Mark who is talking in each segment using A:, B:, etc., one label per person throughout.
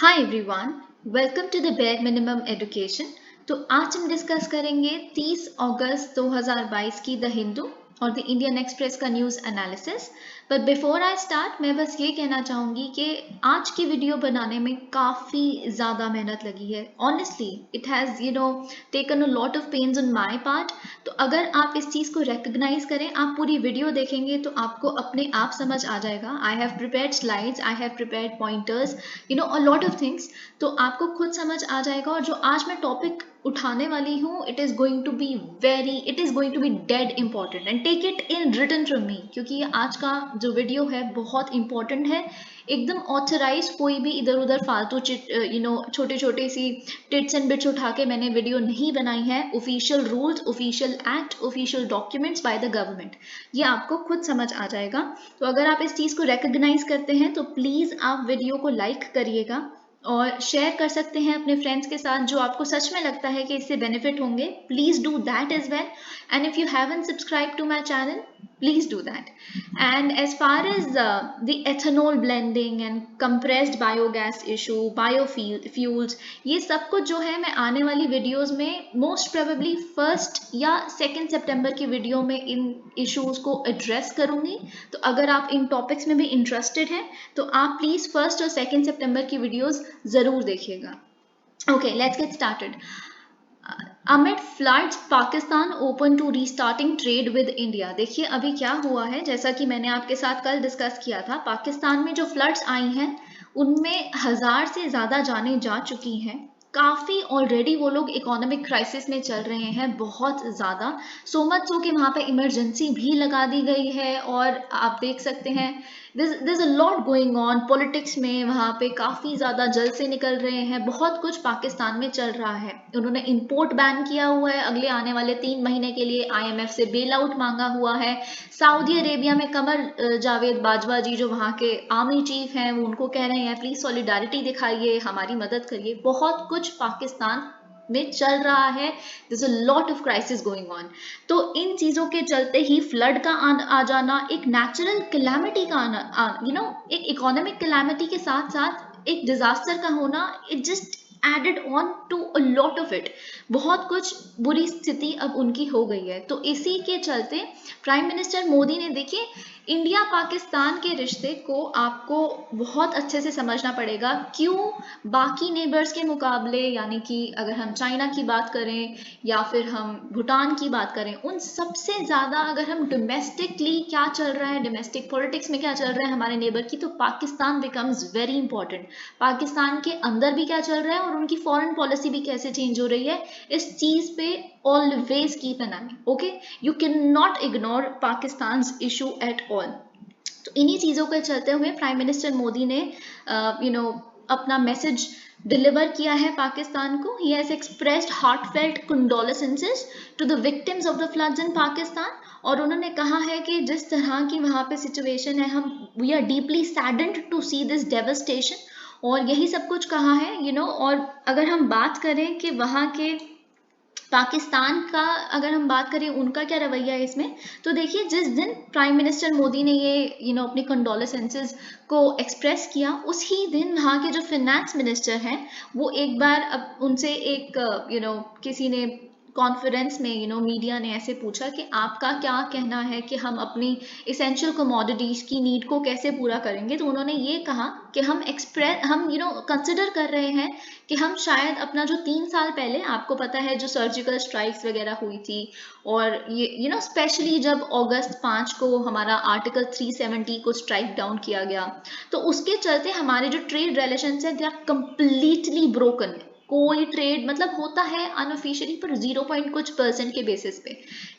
A: Hi everyone, welcome to the bare minimum education. तो आज हम डिस्कस करेंगे 30 अगस्त 2022 की द हिंदू और द इंडियन एक्सप्रेस का news analysis. But before I start मैं बस ये कहना चाहूँगी कि आज की वीडियो बनाने में काफ़ी ज़्यादा मेहनत लगी है। Honestly it has taken a lot of pains on my part. तो अगर आप इस चीज़ को रिकग्नाइज करें, आप पूरी वीडियो देखेंगे तो आपको अपने आप समझ आ जाएगा। I have prepared slides, I have prepared pointers, a lot of things. तो आपको खुद समझ आ जाएगा। और जो आज मैं टॉपिक उठाने वाली हूँ, it is going to be dead important and take it in written from me, क्योंकि ये आज का जो वीडियो है बहुत इंपॉर्टेंट है। एकदम ऑथराइज कोई भी इधर उधर फालतू छोटे छोटे सी टिट्स एंड बिट्स उठा के मैंने वीडियो नहीं बनाई है। Official rules, official act, official documents by the government, ये आपको खुद समझ आ जाएगा। तो अगर आप इस चीज़ को रिकग्नाइज करते हैं तो प्लीज़ आप वीडियो को लाइक करिएगा और शेयर कर सकते हैं अपने फ्रेंड्स के साथ जो आपको सच में लगता है कि इससे बेनिफिट होंगे। Please do that as well, and if you haven't subscribe to my channel, please do that. And as far as the ethanol blending and compressed biogas issue, biofuels, ये सब कुछ जो है मैं आने वाली वीडियोस में मोस्ट प्रोबेबली 1 या 2 सितंबर की वीडियो में इन इश्यूज को एड्रेस करूंगी। तो अगर आप इन टॉपिक्स में भी इंटरेस्टेड हैं तो आप प्लीज 1 और 2 सितंबर की वीडियोस जरूर देखिएगा। Okay, let's get started. Amid floods, Pakistan open to restarting trade with India. देखिए अभी क्या हुआ है, जैसा कि मैंने आपके साथ कल डिस्कस किया था, पाकिस्तान में जो फ्लड्स आई हैं उनमें 1000 से ज़्यादा जानें जा चुकी हैं। काफ़ी ऑलरेडी वो लोग इकोनॉमिक क्राइसिस में चल रहे हैं, बहुत ज़्यादा। सो मच सो कि वहाँ पे इमरजेंसी भी लगा दी गई है। और आप देख सकते हैं this a lot going on politics में, वहाँ पे काफ़ी ज़्यादा जल से निकल रहे हैं। बहुत कुछ पाकिस्तान में चल रहा है। उन्होंने इंपोर्ट बैन किया हुआ है अगले आने वाले 3 महीने के लिए। IMF से बेल आउट मांगा हुआ है। सऊदी अरेबिया में कमर जावेद बाजवा जी जो वहाँ के आर्मी चीफ हैं, वो उनको कह रहे हैं प्लीज सॉलिडारिटी दिखाइए, हमारी मदद करिए। बहुत कुछ पाकिस्तान में चल रहा है। This a lot of crisis going on. तो इन चीजों के चलते ही फ्लड का आ जाना, एक नेचुरल कैलामिटी का आना, एक इकोनॉमिक कैलामिटी के साथ साथ एक डिजास्टर का होना, it just added on to a lot of it. बहुत कुछ बुरी स्थिति अब उनकी हो गई है। तो इसी के चलते प्राइम मिनिस्टर मोदी ने, देखिए, इंडिया पाकिस्तान के रिश्ते को आपको बहुत अच्छे से समझना पड़ेगा। क्यों बाकी नेबर्स के मुकाबले, यानी कि अगर हम चाइना की बात करें या फिर हम भूटान की बात करें, उन सबसे ज़्यादा अगर हम डोमेस्टिकली क्या चल रहा है, डोमेस्टिक पॉलिटिक्स में क्या चल रहा है हमारे नेबर की, तो Pakistan becomes very important. Pakistan के अंदर भी क्या चल रहा है और उनकी फॉरेन पॉलिसी भी कैसे चेंज हो रही है, इस चीज़ पे always keep an eye. Okay, you cannot ignore Pakistan's issue at all. तो इन्हीं चीज़ों के चलते हुए प्राइम मिनिस्टर मोदी ने अपना मैसेज डिलीवर किया है पाकिस्तान को। He has expressed heartfelt condolences to the victims of the floods in Pakistan. और उन्होंने कहा है कि जिस तरह की वहाँ पे सिचुएशन है, हम we are deeply saddened to see this devastation, और यही सब कुछ कहा है। और अगर हम बात करें कि वहाँ के पाकिस्तान का, अगर हम बात करें उनका क्या रवैया है इसमें, तो देखिए जिस दिन प्राइम मिनिस्टर मोदी ने ये अपनी कंडोलेंसेस को एक्सप्रेस किया, उसी दिन वहाँ के जो फिनेंस मिनिस्टर हैं वो एक बार अब उनसे एक किसी ने कॉन्फ्रेंस में मीडिया ने ऐसे पूछा कि आपका क्या कहना है कि हम अपनी इसेंशियल कमोडिटीज़ की नीड को कैसे पूरा करेंगे। तो उन्होंने ये कहा कि हम कंसिडर कर रहे हैं कि हम शायद अपना जो 3 साल पहले, आपको पता है जो सर्जिकल स्ट्राइक्स वगैरह हुई थी, और ये स्पेशली जब अगस्त 5 को हमारा आर्टिकल 370 को स्ट्राइक डाउन किया गया, तो उसके चलते हमारे जो ट्रेड रिलेशंस है दे आर कम्प्लीटली ब्रोकन। कोई ट्रेड मतलब होता है अनऑफिशियली पर 0 कुछ% के बेसिस पे।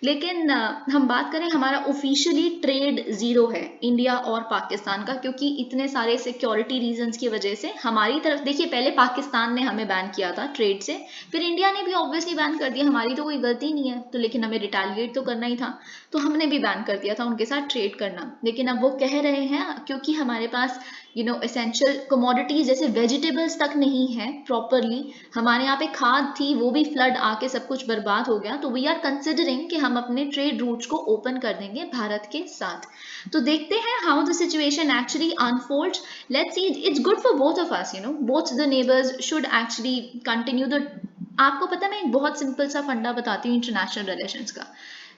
A: लेकिन हम बात करें, हमारा ऑफिशियली ट्रेड 0 है इंडिया और पाकिस्तान का, क्योंकि इतने सारे सिक्योरिटी रीजंस की वजह से हमारी तरफ, देखिए पहले पाकिस्तान ने हमें बैन किया था ट्रेड से, फिर इंडिया ने भी ऑब्वियसली बैन कर दिया। हमारी तो कोई गलती नहीं है, तो लेकिन हमें रिटेलिएट तो करना ही था, तो हमने भी बैन कर दिया था उनके साथ ट्रेड करना। लेकिन अब वो कह रहे हैं क्योंकि हमारे पास एसेंशियल कमोडिटीज जैसे वेजिटेबल्स तक नहीं है प्रॉपरली। हमारे यहाँ पे खाद थी, वो भी फ्लड आके सब कुछ बर्बाद हो गया। तो वी आर कंसिडरिंग कि हम अपने ट्रेड रूट्स को ओपन कर देंगे भारत के साथ। तो देखते हैं how the situation actually unfolds. Let's see, it's good for both of us, both the neighbours should actually continue the. आपको पता है, मैं एक बहुत सिंपल सा फंडा बताती हूँ इंटरनेशनल रिलेशंस का।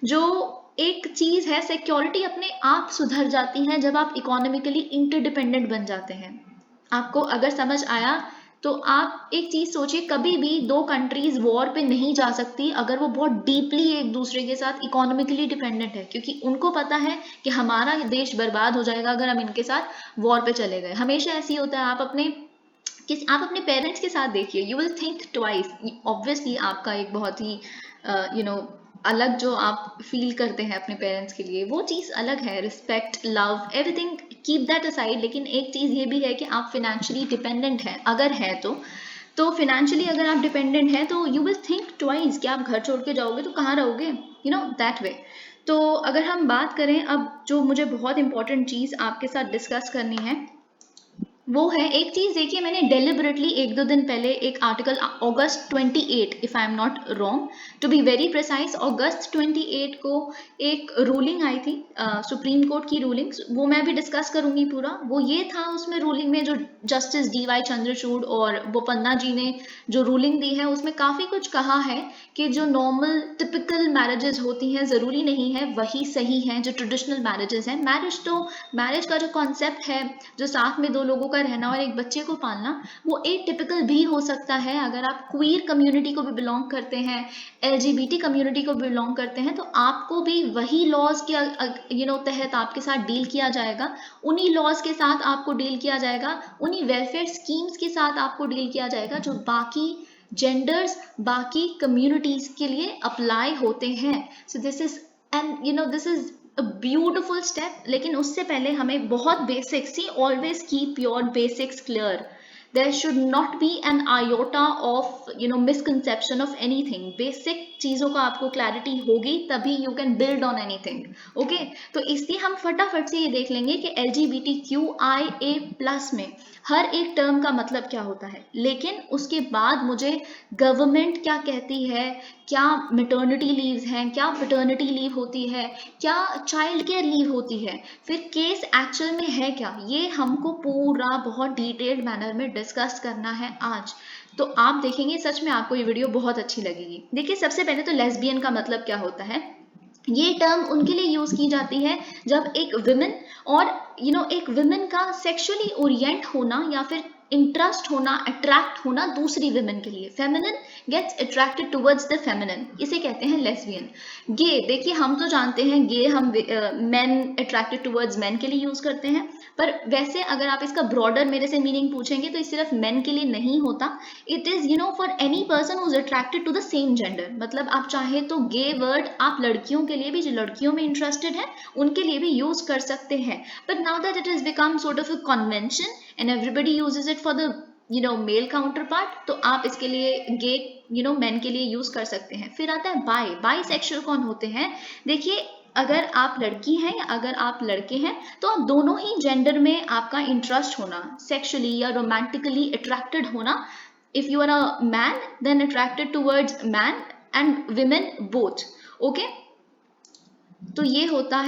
A: जो एक चीज है, सिक्योरिटी अपने आप सुधर जाती है जब आप इकोनॉमिकली इंटरडिपेंडेंट बन जाते हैं। आपको अगर समझ आया तो आप एक चीज सोचिए, कभी भी दो कंट्रीज वॉर पे नहीं जा सकती अगर वो बहुत डीपली एक दूसरे के साथ इकोनॉमिकली डिपेंडेंट है, क्योंकि उनको पता है कि हमारा देश बर्बाद हो जाएगा अगर हम इनके साथ वॉर पे चले गए। हमेशा ऐसी होता है। आप अपने पेरेंट्स के साथ देखिए, you will think twice. Obviously आपका एक बहुत ही अलग जो आप फील करते हैं अपने पेरेंट्स के लिए, वो चीज़ अलग है। Respect, love, everything, keep that aside. लेकिन एक चीज़ ये भी है कि आप फिनेंशियली डिपेंडेंट हैं, अगर है तो फिनेंशियली अगर आप डिपेंडेंट हैं तो यू विल थिंक ट्वाइस कि आप घर छोड़ के जाओगे तो कहाँ रहोगे, दैट वे। तो अगर हम बात करें, अब जो मुझे बहुत इंपॉर्टेंट चीज़ आपके साथ डिस्कस करनी है वो है, एक चीज देखिए, मैंने डेलिबरेटली एक दो दिन पहले एक article, August 28 if I am not wrong, to be very precise, अगस्त 28 को एक रूलिंग आई थी, सुप्रीम कोर्ट की रूलिंग, वो मैं भी डिस्कस करूंगी पूरा। वो ये था, उसमें रूलिंग में जो जस्टिस DY चंद्रचूड़ और बोपन्ना जी ने जो रूलिंग दी है, उसमें काफी कुछ कहा है कि जो नॉर्मल टिपिकल मैरिजेस होती हैं जरूरी नहीं है वही सही हैं जो ट्रेडिशनल मैरिजेस हैं। मैरिज का जो कॉन्सेप्ट है, जो साथ में दो लोगों का रहना और एक बच्चे को पालना, वो एटिपिकल भी हो सकता है। अगर आप क्वीर कम्युनिटी को भी बिलोंग करते हैं, LGBT कम्युनिटी को बिलोंग करते हैं, तो आपको भी वही लॉज के तहत आपके साथ डील किया जाएगा, उन्हीं लॉज के साथ आपको डील किया जाएगा, उन्हीं वेलफेयर स्कीम्स के साथ आपको डील किया जाएगा जो बाकी जेंडर्स, बाकी कम्युनिटीज के लिए अप्लाई होते हैं। So this is a beautiful step। लेकिन उससे पहले हमें बहुत बेसिक सी, always keep your basics clear। there should not be an iota of misconception of anything। basic चीजों का आपको क्लैरिटी होगी तभी you can build on anything। Okay, तो इसलिए हम फटाफट से ये देख लेंगे कि LGBTQIA+ में हर एक टर्म का मतलब क्या होता है। लेकिन उसके बाद मुझे गवर्नमेंट क्या कहती है, क्या मैटरनिटी लीव्स हैं, क्या पैटर्निटी लीव होती है, क्या चाइल्ड केयर लीव होती है, फिर केस एक्चुअल में है क्या, ये हमको पूरा बहुत डिटेल्ड मैनर में डिस्कस करना है आज। तो आप देखेंगे, सच में आपको ये वीडियो बहुत अच्छी लगेगी। देखिए, सबसे पहले तो लेस्बियन का मतलब क्या होता है। ये टर्म उनके लिए यूज की जाती है जब एक विमेन और एक विमेन का सेक्सुअली ओरिएंट होना या फिर इंटरेस्ट होना, अट्रैक्ट होना दूसरी विमेन के लिए। Feminine gets attracted towards the feminine, इसे कहते हैं लेस्बियन। गे, देखिए हम तो जानते हैं गे हम मेन अट्रैक्टेड टुवर्ड्स मेन के लिए यूज करते हैं, पर वैसे अगर आप इसका ब्रॉडर मेरे से मीनिंग पूछेंगे तो सिर्फ मेन के लिए नहीं होता। It is for any person who is attracted to the same gender. मतलब आप चाहे तो गे वर्ड आप लड़कियों के लिए भी, जो लड़कियों में इंटरेस्टेड है उनके लिए भी यूज कर सकते हैं। But now that it is become sort of a convention and everybody uses it for the male counterpart, तो आप इसके लिए गे मेन के लिए यूज कर सकते हैं। फिर आता है बाई सेक्सुअल कौन होते हैं। देखिए, अगर आप लड़की हैं या अगर आप लड़के हैं तो आप दोनों ही जेंडर में आपका इंटरेस्ट होना, सेक्सुअली या रोमांटिकली अट्रैक्टेड होना। If you are a man then attracted towards man and women both. Okay, तो ये होता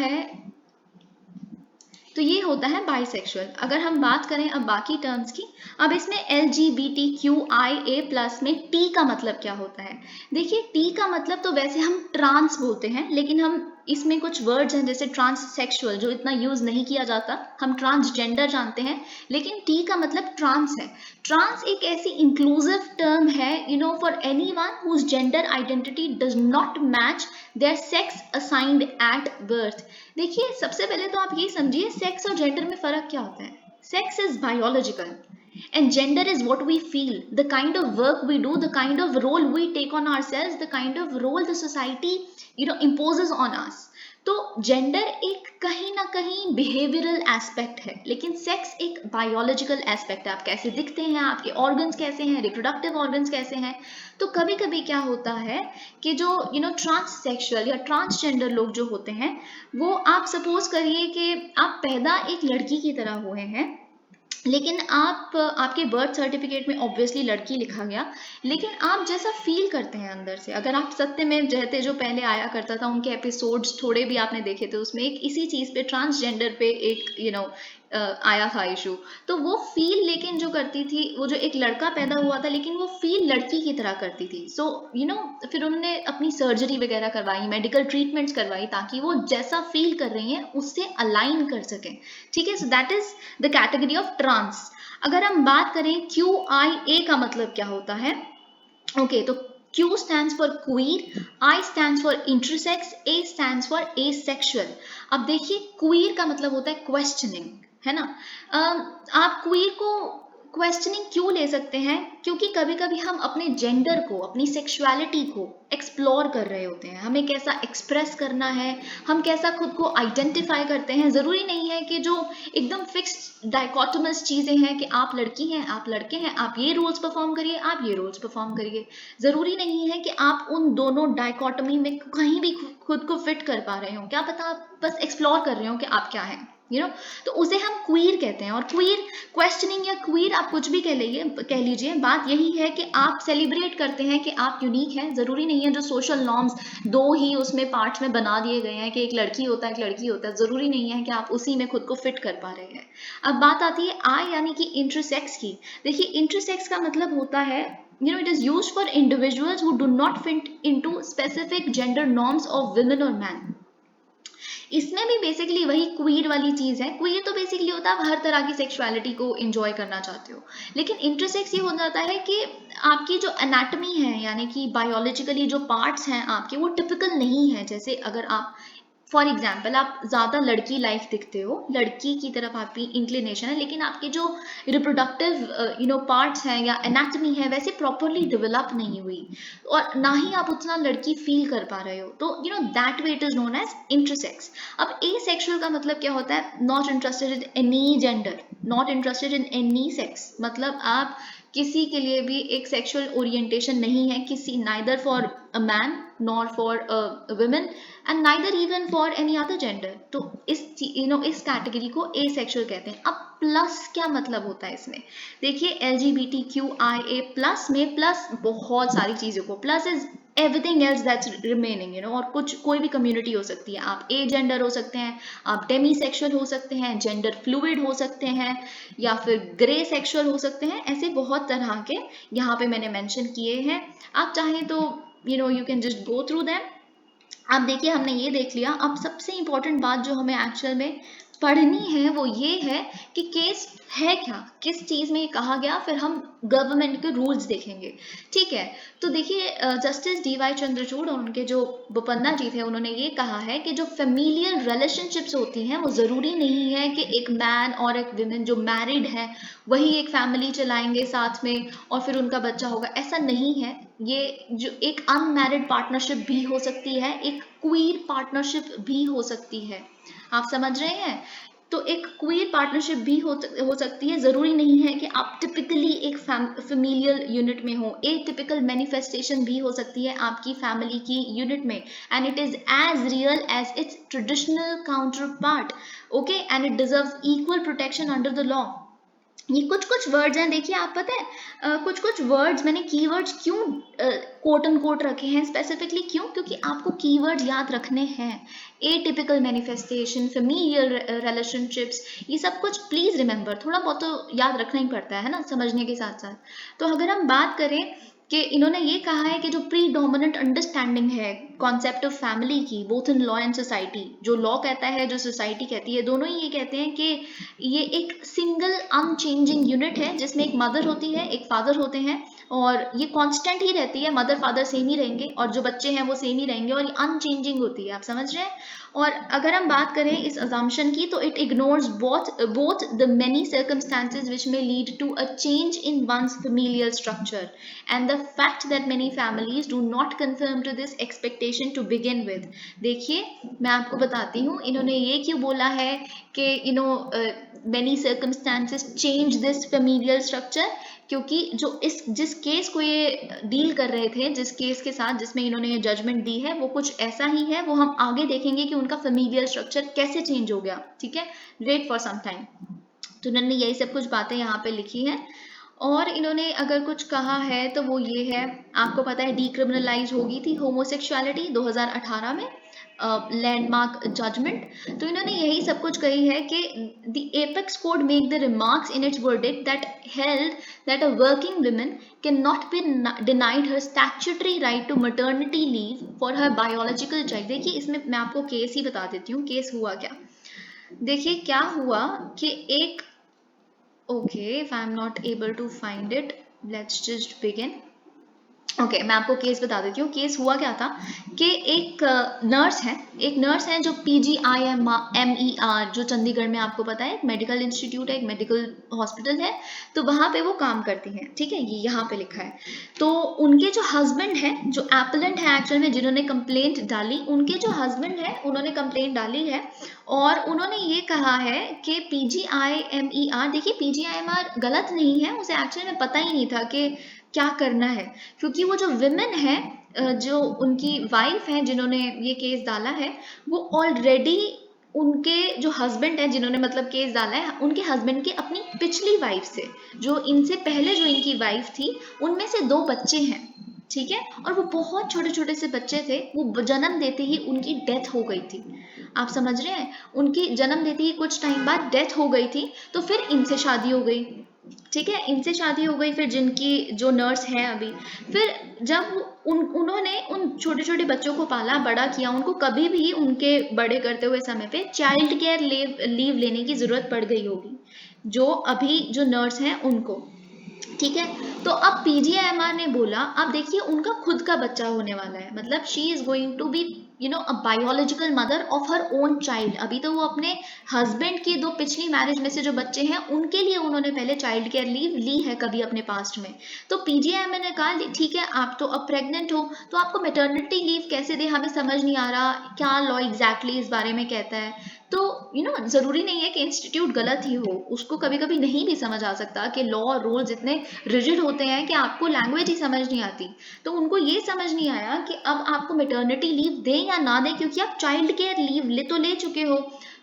A: है बाइसेक्सुअल। अगर हम बात करें अब बाकी टर्म्स की, अब इसमें LGBTQIA+ में टी का मतलब क्या होता है। देखिए, टी का मतलब तो वैसे हम ट्रांस बोलते हैं, लेकिन हम इसमें कुछ वर्ड्स हैं जैसे ट्रांससेक्सुअल जो इतना यूज नहीं किया जाता, हम ट्रांसजेंडर जानते हैं, लेकिन टी का मतलब ट्रांस है। ट्रांस एक ऐसी इंक्लूसिव टर्म है for anyone whose gender identity does not match their sex assigned at birth. देखिए, सबसे पहले तो आप ये समझिए सेक्स और जेंडर में फर्क क्या होता है। Sex is biological and gender is what we feel, the kind of work we do, the kind of role we take on ourselves, the kind of role the society imposes on us। तो gender एक कहीं ना कहीं behavioural aspect है, लेकिन sex एक biological aspect है। आप कैसे दिखते हैं, आपके ऑर्गन्स कैसे हैं, रिप्रोडक्टिव ऑर्गन्स कैसे हैं। तो कभी कभी क्या होता है कि जो ट्रांससेक्सुअल या ट्रांसजेंडर लोग जो होते हैं, वो आप सपोज करिए कि आप पैदा एक लड़की की तरह हुए हैं, लेकिन आप आपके बर्थ सर्टिफिकेट में ऑब्वियसली लड़की लिखा गया, लेकिन आप जैसा फील करते हैं अंदर से, अगर आप सत्य में जहते जो पहले आया करता था उनके एपिसोड्स थोड़े भी आपने देखे थे, उसमें एक इसी चीज़ पे ट्रांसजेंडर पे एक आया था इशू। तो वो फील लेकिन जो करती थी, वो जो एक लड़का पैदा हुआ था लेकिन वो फील लड़की की तरह करती थी। सो फिर उन्होंने अपनी सर्जरी वगैरह करवाई, मेडिकल ट्रीटमेंट्स करवाई, ताकि वो जैसा फील कर रही हैं उससे अलाइन कर सकें। ठीक है, so that is the category of trans. अगर हम बात करें QIA का मतलब क्या होता है, ओके, तो Q stands for queer, I stands for intersex, A stands for asexual। अब देखिए queer का मतलब होता है questioning, है ना। आप queer को क्वेश्चनिंग क्यों ले सकते हैं, क्योंकि कभी कभी हम अपने जेंडर को, अपनी सेक्सुअलिटी को एक्सप्लोर कर रहे होते हैं, हमें कैसा एक्सप्रेस करना है, हम कैसा खुद को आइडेंटिफाई करते हैं। ज़रूरी नहीं है कि जो एकदम फिक्स्ड डाइकोटोमस चीज़ें हैं कि आप लड़की हैं, आप लड़के हैं, आप ये रोल्स परफॉर्म करिए, आप ये रोल्स परफॉर्म करिए। ज़रूरी नहीं है कि आप उन दोनों डाइकोटोमी में कहीं भी खुद को फिट कर पा रहे हो। क्या पता आप बस एक्सप्लोर कर रहे हो कि आप क्या हैं, तो उसे हम क्वीर कहते हैं। और क्वीर क्वेश्चनिंग या क्वीर आप कुछ भी कह लीजिए, बात यही है कि आप सेलिब्रेट करते हैं कि आप यूनिक हैं। ज़रूरी नहीं है जो सोशल नॉर्म्स दो ही उसमें पार्ट्स में बना दिए गए हैं कि एक लड़की होता है एक लड़की होता है, ज़रूरी नहीं है कि आप उसी में खुद को फिट कर पा रहे हैं। अब बात आती है आई यानी कि इंटरसेक्स की। देखिए इंटरसेक्स का मतलब होता है it is used for individuals who do not fit into specific gender norms of women or man। इसमें भी बेसिकली वही क्वीर वाली चीज़ है। क्वीर तो बेसिकली होता है आप हर तरह की सेक्सुअलिटी को एंजॉय करना चाहते हो, लेकिन इंटरसेक्स ये हो जाता है कि आपकी जो एनाटमी है, यानी कि बायोलॉजिकली जो पार्ट्स हैं आपके, वो टिपिकल नहीं है। जैसे अगर आप फॉर एग्जाम्पल आप ज़्यादा लड़की लाइफ दिखते हो, लड़की की तरफ आपकी इंक्लिनेशन है, लेकिन आपके जो रिप्रोडक्टिव पार्ट्स हैं या एनाटमी है वैसे प्रॉपरली डेवलप नहीं हुई, और ना ही आप उतना लड़की फील कर पा रहे हो, तो that way it is known as intersex. अब एसेक्सुअल का मतलब क्या होता है, not interested in any gender, not interested in any sex. मतलब आप किसी के लिए भी एक सेक्सुअल ओरिएंटेशन नहीं है, किसी neither for a man nor for a women and neither even for any other gender. तो इस कैटेगरी को एसेक्सुअल कहते हैं। अब प्लस क्या मतलब होता है इसमें, देखिए LGBTQIA प्लस में प्लस बहुत सारी चीज़ों को, plus is everything else that's remaining, और कुछ कोई भी कम्युनिटी हो सकती है। आप ए जेंडर हो सकते हैं, आप डेमी सेक्सुअल हो सकते हैं, जेंडर फ्लूइड हो सकते हैं, या फिर ग्रे सेक्सुअल हो सकते हैं। ऐसे बहुत तरह के यहाँ पे मैंने मेंशन किए हैं। आप चाहें तो you can just go through them. अब देखिए हमने ये देख लिया, अब सबसे इंपॉर्टेंट बात जो हमें एक्चुअल में पढ़नी है वो ये है कि केस है क्या, किस चीज़ में ये कहा गया, फिर हम गवर्नमेंट के रूल्स देखेंगे। ठीक है, तो देखिए जस्टिस DY चंद्रचूड़ और उनके जो बोपन्ना जी थे, उन्होंने ये कहा है कि जो फेमिलियल रिलेशनशिप्स होती हैं वो ज़रूरी नहीं है कि एक मैन और एक विमेन जो मैरिड है वही एक फैमिली चलाएंगे साथ में और फिर उनका बच्चा होगा, ऐसा नहीं है। ये जो एक अनमैरिड पार्टनरशिप भी हो सकती है, एक क्वीर पार्टनरशिप भी हो सकती है। आप समझ रहे हैं, तो एक क्वीर पार्टनरशिप भी हो सकती है। ज़रूरी नहीं है कि आप टिपिकली एक फेमिलियल यूनिट में हो, एक टिपिकल मैनिफेस्टेशन भी हो सकती है आपकी फैमिली की यूनिट में, and it is as real as its traditional counterpart, okay, and it deserves equal protection under the law. ये कुछ कुछ वर्ड्स हैं, देखिए आप पता है कुछ कुछ वर्ड्स मैंने कीवर्ड्स क्यों कोट एंड कोट रखे हैं स्पेसिफिकली, क्यों, क्योंकि आपको कीवर्ड्स याद रखने हैं। एटिपिकल मैनिफेस्टेशन, फेमिलियल रिलेशनशिप्स, ये सब कुछ प्लीज रिमेंबर, थोड़ा बहुत तो याद रखना ही पड़ता है ना समझने के साथ साथ। तो अगर हम बात करें कि इन्होंने ये कहा है कि जो प्री डोमिनेंट अंडरस्टैंडिंग है कॉन्सेप्ट ऑफ फैमिली की, both in law and society, जो लॉ कहता है जो सोसाइटी कहती है, दोनों ही ये कहते हैं कि ये एक सिंगल अनचेंजिंग यूनिट है जिसमें एक मदर होती है, एक फादर होते हैं, और ये कांस्टेंट ही रहती है, मदर फादर सेम ही रहेंगे और जो बच्चे हैं वो सेम ही रहेंगे, और ये अनचेंजिंग होती है। आप समझ रहे हैं। और अगर हम बात करें इस अजम्पशन की, तो it ignores both the many circumstances which may lead to a change in one's familial structure and the fact that many families do not conform to this expectation to begin with। देखिए मैं आपको बताती हूँ इन्होंने ये क्यों बोला है कि many circumstances change this familial structure, क्योंकि जिस केस को ये डील कर रहे थे, जिस केस के साथ जिसमें इन्होंने ये जजमेंट दी है, वो कुछ ऐसा ही है। वो हम आगे देखेंगे कि उनका फेमिलियल स्ट्रक्चर कैसे चेंज हो गया। ठीक है, वेट फॉर सम टाइम। तो इन्होंने यही सब कुछ बातें यहाँ पे लिखी हैं। और इन्होंने अगर कुछ कहा है तो वो ये है, आपको पता है डीक्रिमिनलाइज हो गई थी होमोसेक्सुअलिटी 2018 में, लैंडमार्क जजमेंट। तो इन्होंने यही सब कुछ कही है कि the apex court make the remarks in its verdict that held that a working woman can not be denied her statutory right to maternity leave for her biological child. देखिए इसमें मैं आपको केस ही बता देती हूँ, केस हुआ क्या। देखिए क्या हुआ कि एक, okay, if I'm not able to find it, let's just begin. Okay मैं आपको केस बता देती हूँ। केस हुआ क्या था कि एक नर्स है जो PGIMER, जो चंडीगढ़ में आपको पता है एक मेडिकल इंस्टीट्यूट है, एक मेडिकल हॉस्पिटल है, तो वहाँ पे वो काम करती हैं, ठीक है, ये यहाँ पे लिखा है। तो उनके जो हस्बैंड है, जो एप्लेंट है एक्चुअल में, जिन्होंने कंप्लेंट डाली, उनके जो हस्बैंड है उन्होंने कंप्लेंट डाली है और उन्होंने ये कहा है कि PGIMER, देखिए PGIMER गलत नहीं है, उसे एक्चुअल में पता ही नहीं था कि क्या करना है, क्योंकि वो जो विमेन है, जो उनकी वाइफ है जिन्होंने ये केस डाला है, वो ऑलरेडी उनके जो हस्बैंड है जिन्होंने मतलब केस डाला है, उनके हस्बैंड की अपनी पिछली वाइफ से, जो इनसे पहले जो इनकी वाइफ थी, उनमें से 2 बच्चे हैं, ठीक है, और वो बहुत छोटे छोटे से बच्चे थे, वो जन्म देते ही उनकी डेथ हो गई थी। आप समझ रहे हैं, उनकी जन्म देते ही कुछ टाइम बाद डेथ हो गई थी, तो फिर इनसे शादी हो गई, ठीक है, इनसे शादी हो गई, फिर जिनकी जो नर्स है अभी, फिर जब उन्होंने उन छोटे छोटे बच्चों को पाला बड़ा किया, उनको कभी भी उनके बड़े करते हुए समय पे चाइल्ड केयर लीव लेने की जरूरत पड़ गई होगी, जो अभी जो नर्स हैं उनको, ठीक है। तो अब PGIMR ने बोला, अब देखिए उनका खुद का बच्चा होने वाला है, मतलब she is going to be a biological mother of her own child. अभी तो वो अपने हस्बैंड की 2 पिछली मैरिज में से जो बच्चे हैं उनके लिए उन्होंने पहले चाइल्ड केयर लीव ली है कभी अपने पास्ट में। तो PGIMR ने कहा ठीक है, आप तो अब प्रेग्नेंट हो, तो आपको मेटर्निटी लीव कैसे दे, हमें समझ नहीं आ रहा क्या लॉ एग्जैक्टली इस बारे में कहता है। तो जरूरी नहीं है कि इंस्टीट्यूट गलत ही हो, उसको कभी कभी नहीं भी समझ आ सकता कि लॉ और रूल्स इतने रिजिड होते हैं कि आपको लैंग्वेज ही समझ नहीं आती। तो उनको ये समझ नहीं आया कि अब आपको मेटर्निटी लीव दें या ना दें, क्योंकि आप चाइल्ड केयर लीव तो ले चुके हो।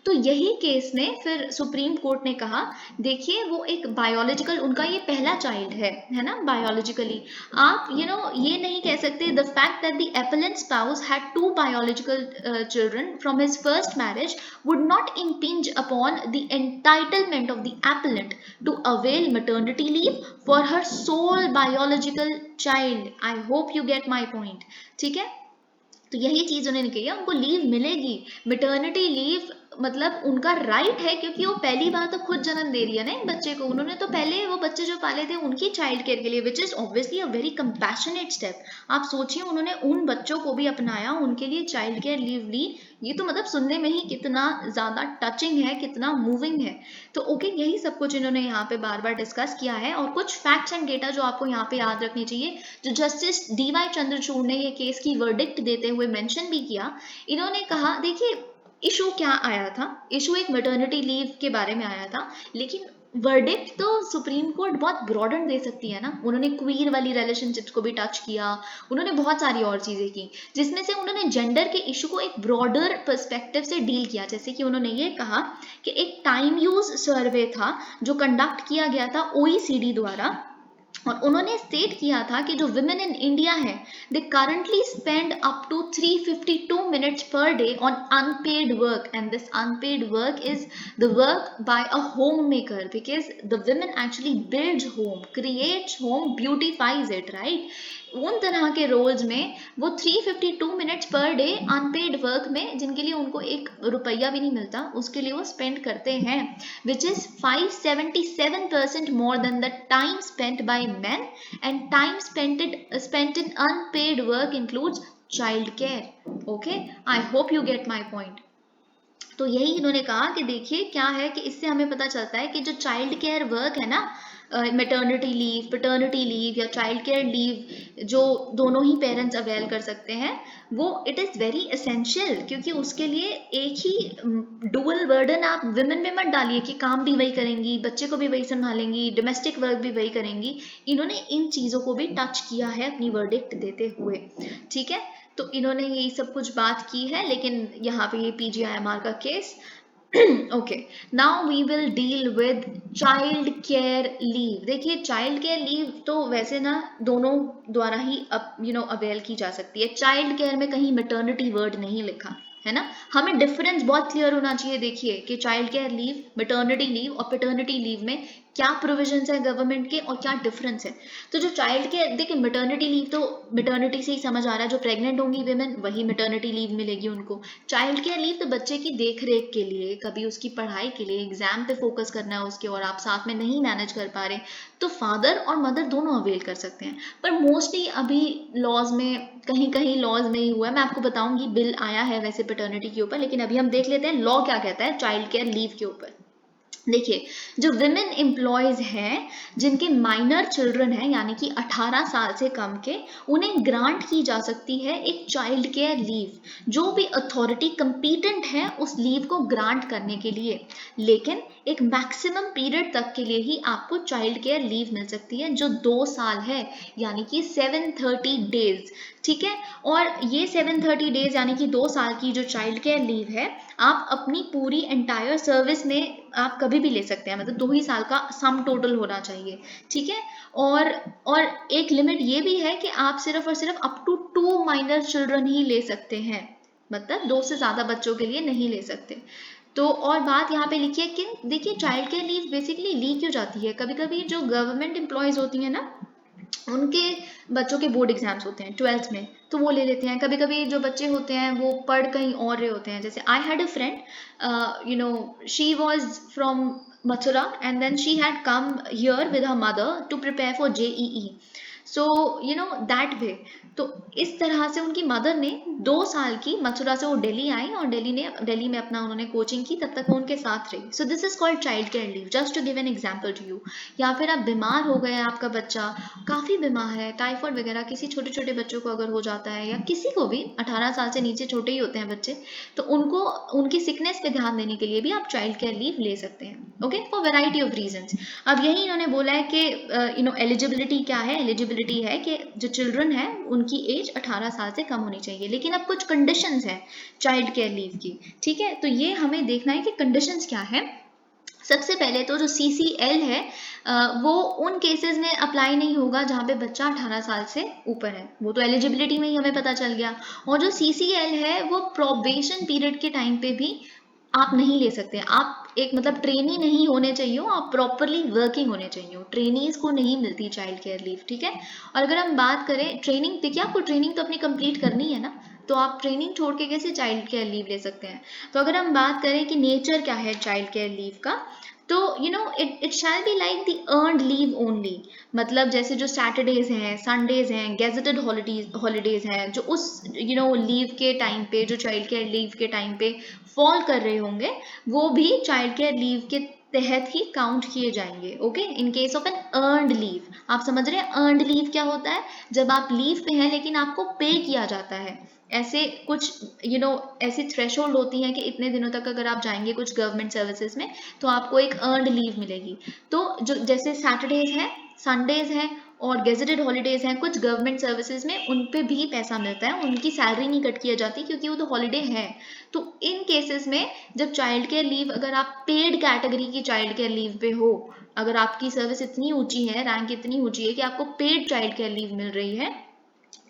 A: तो यही केस ने फिर सुप्रीम कोर्ट ने कहा, देखिए वो एक बायोलॉजिकल, उनका ये पहला चाइल्ड है ना, बायोलॉजिकली आप ये नहीं कह सकते the fact that the appellant spouse had 2 biological children from his first marriage would not impinge upon the entitlement of the appellant to avail maternity leave for her sole biological child. I hope you get my point, ठीक है। तो यही चीज उन्होंने कही है, उनको leave मिलेगी, मेटर्निटी लीव मतलब उनका राइट है, क्योंकि वो पहली बार तो खुद जन्म दे रही है ना एक बच्चे को, उन्होंने तो पहले वो बच्चे जो पाले थे उनकी चाइल्ड केयर के लिए, which is obviously a very compassionate step. आप सोचिए उन्होंने उन बच्चों को भी अपनाया, उनके लिए चाइल्ड केयर लीव ली, ये तो मतलब सुनने में ही कितना ज्यादा टचिंग है, कितना मूविंग है। तो ओके, यही सब कुछ इन्होंने यहाँ पे बार बार डिस्कस किया है, और कुछ फैक्ट्स एंड डेटा जो आपको यहाँ पे याद रखनी चाहिए, जो जस्टिस DY चंद्रचूड़ ने ये केस की वर्डिक्ट देते हुए मेंशन भी किया। इन्होंने कहा, देखिए इशू क्या आया था, इशू एक मैटरनिटी लीव के बारे में आया था, लेकिन वर्डिक्ट तो सुप्रीम कोर्ट बहुत ब्रॉडन दे सकती है ना। उन्होंने क्वीर वाली रिलेशनशिप्स को भी टच किया, उन्होंने बहुत सारी और चीजें की, जिसमें से उन्होंने जेंडर के इशू को एक ब्रॉडर पर्सपेक्टिव से डील किया। जैसे कि उन्होंने ये कहा कि एक टाइम यूज सर्वे था जो कंडक्ट किया गया था OECD द्वारा, और उन्होंने स्टेट किया था कि जो विमेन इन इंडिया है, they currently spend up to 352 minutes per day on unpaid work, and this unpaid work is the work by a home maker, because the women actually builds home, creates home, beautifies it, right. उन तरह के roles में वो 352 minutes per day unpaid work में, जिनके लिए उनको 1 रुपया भी नहीं मिलता, उसके लिए वो स्पेंड करते हैं, which is 577% more than the time spent by men, and time spent in unpaid work includes child care. Okay, I hope you get my point. तो यही इन्होंने कहा कि देखिए क्या है कि इससे हमें पता चलता है कि जो चाइल्ड केयर वर्क है ना, मैटरनिटी लीव, पैटर्निटी लीव या चाइल्ड केयर लीव, जो दोनों ही पेरेंट्स अवेल कर सकते हैं, वो इट इज़ वेरी एसेंशियल, क्योंकि उसके लिए एक ही डुअल बर्डन आप विमेन में मत डालिए कि काम भी वही करेंगी, बच्चे को भी वही संभालेंगी, डोमेस्टिक वर्क भी वही करेंगी। इन्होंने इन चीज़ों को भी टच किया है अपनी वर्डिक्ट देते हुए, ठीक है। तो इन्होंने यही सब कुछ बात की है, लेकिन यहाँ पे ये PGIMR का case okay, now we will deal with child care leave. देखिए चाइल्ड केयर लीव तो वैसे ना दोनों द्वारा ही अवेल की जा सकती है। चाइल्ड केयर में कहीं मैटरनिटी वर्ड नहीं लिखा है ना। हमें डिफरेंस बहुत क्लियर होना चाहिए। देखिए कि child care leave, maternity leave और पैटर्निटी लीव में क्या प्रोविजंस है गवर्नमेंट के और क्या डिफरेंस है। तो जो चाइल्ड केयर, देखिए मैटरनिटी लीव तो मैटरनिटी से ही समझ आ रहा है, जो प्रेग्नेंट होंगी विमेन वही मैटरनिटी लीव मिलेगी उनको। चाइल्ड केयर लीव तो बच्चे की देख रेख के लिए, कभी उसकी पढ़ाई के लिए, एग्जाम पे फोकस करना है उसके और आप साथ में नहीं मैनेज कर पा रहे, तो फादर और मदर दोनों अवेल कर सकते हैं। पर मोस्टली अभी लॉज में, कहीं कहीं लॉज में ही हुआ है, मैं आपको बताऊंगी, बिल आया है वैसे पैटर्निटी के ऊपर, लेकिन अभी हम देख लेते हैं लॉ क्या कहता है चाइल्ड केयर लीव के ऊपर। देखिए जो विमेन एम्प्लॉयज हैं जिनके माइनर चिल्ड्रन हैं यानी कि 18 साल से कम के, उन्हें ग्रांट की जा सकती है एक चाइल्ड केयर लीव। जो भी अथॉरिटी कंपीटेंट है उस लीव को ग्रांट करने के लिए, लेकिन एक मैक्सिमम पीरियड तक के लिए ही आपको चाइल्ड केयर लीव मिल सकती है जो 2 साल है, यानी कि 730 डेज। ठीक है, और ये 730 डेज यानी कि 2 साल की जो चाइल्ड केयर लीव है, आप अपनी पूरी एंटायर सर्विस में आप कभी भी ले सकते हैं, मतलब 2 ही साल का सम टोटल होना चाहिए। ठीक है, और एक लिमिट ये भी है कि आप सिर्फ और सिर्फ अप टू 2 माइनर चिल्ड्रन ही ले सकते हैं, मतलब 2 से ज्यादा बच्चों के लिए नहीं ले सकते। तो और बात यहाँ पे लिखी है कि देखिए चाइल्ड केयर लीव बेसिकली ली क्यों जाती है। कभी कभी जो गवर्नमेंट एम्प्लॉयज होती है ना, उनके बच्चों के बोर्ड एग्जाम्स होते हैं 12th में, तो वो ले लेते हैं। कभी कभी जो बच्चे होते हैं वो पढ़ कहीं और रहे होते हैं, जैसे I had a friend, she was from Mathura and then she had come here with her mother to prepare for JEE। So that way, तो इस तरह से उनकी मदर ने 2 साल की, मथुरा से वो दिल्ली आई और दिल्ली में अपना उन्होंने कोचिंग की, तब तक वो उनके साथ रही। So this is called child care leave, just to give an example to you. या फिर आप बीमार हो गए, आपका बच्चा काफ़ी बीमार है, टाइफाइड वगैरह किसी छोटे छोटे बच्चों को अगर हो जाता है, या किसी को भी 18 साल से नीचे छोटे ही होते हैं बच्चे, तो उनको उनकी सिकनेस पे ध्यान देने के लिए भी आप चाइल्ड केयर लीव ले सकते हैं। Okay, for variety of reasons. अब यही इन्होंने बोला है कि एलिजिबिलिटी क्या है। एलिजिबिलिटी है कि जो चिल्ड्रन है उनकी एज 18 साल से कम होनी चाहिए, लेकिन अब कुछ कंडीशंस हैं चाइल्ड केयर लीव की। ठीक है, तो ये हमें देखना है कि कंडीशंस क्या है। सबसे पहले तो जो CCL है वो उन केसेस में अप्लाई नहीं होगा जहाँ पे बच्चा 18 साल से ऊपर है, वो तो एलिजिबिलिटी में ही हमें पता चल गया। और जो CCL है वो प्रोबेशन पीरियड के टाइम पे भी आप नहीं ले सकते। आप एक मतलब ट्रेनी नहीं होने चाहिए हो, आप प्रॉपरली वर्किंग होने चाहिए हो। ट्रेनीज को नहीं मिलती चाइल्ड केयर लीव। ठीक है, और अगर हम बात करें ट्रेनिंग, देखिए आपको ट्रेनिंग तो अपनी कंप्लीट करनी है ना, तो आप ट्रेनिंग छोड़ के कैसे चाइल्ड केयर लीव ले सकते हैं। तो अगर हम बात करें कि नेचर क्या है चाइल्ड केयर लीव का, तो it shall be like the earned leave only. मतलब जैसे जो सैटरडेज हैं, संडेज हैं, गेजेटेड हॉलीडेज हैं, जो उस लीव के टाइम पे, जो चाइल्ड केयर लीव के टाइम पे फॉल कर रहे होंगे, वो भी चाइल्ड केयर लीव के तहत ही काउंट किए जाएंगे। Okay, in case of an earned leave. आप समझ रहे हैं अर्नड लीव क्या होता है? जब आप लीव पे हैं लेकिन आपको पे किया जाता है। ऐसे कुछ ऐसी थ्रेशोल्ड होती हैं कि इतने दिनों तक अगर आप जाएंगे कुछ गवर्नमेंट सर्विसेज में तो आपको एक अर्नड लीव मिलेगी। तो जो जैसे सैटरडेज हैं, संडेज हैं और गेजेटेड हॉलीडेज हैं कुछ गवर्नमेंट सर्विसेज में, उन पे भी पैसा मिलता है, उनकी सैलरी नहीं कट की जाती क्योंकि वो तो हॉलीडे है। तो इन केसेस में जब चाइल्ड केयर लीव, अगर आप पेड कैटेगरी की चाइल्ड केयर लीव पे हो, अगर आपकी सर्विस इतनी ऊंची है, रैंक इतनी ऊंची है कि आपको पेड चाइल्ड केयर लीव मिल रही है,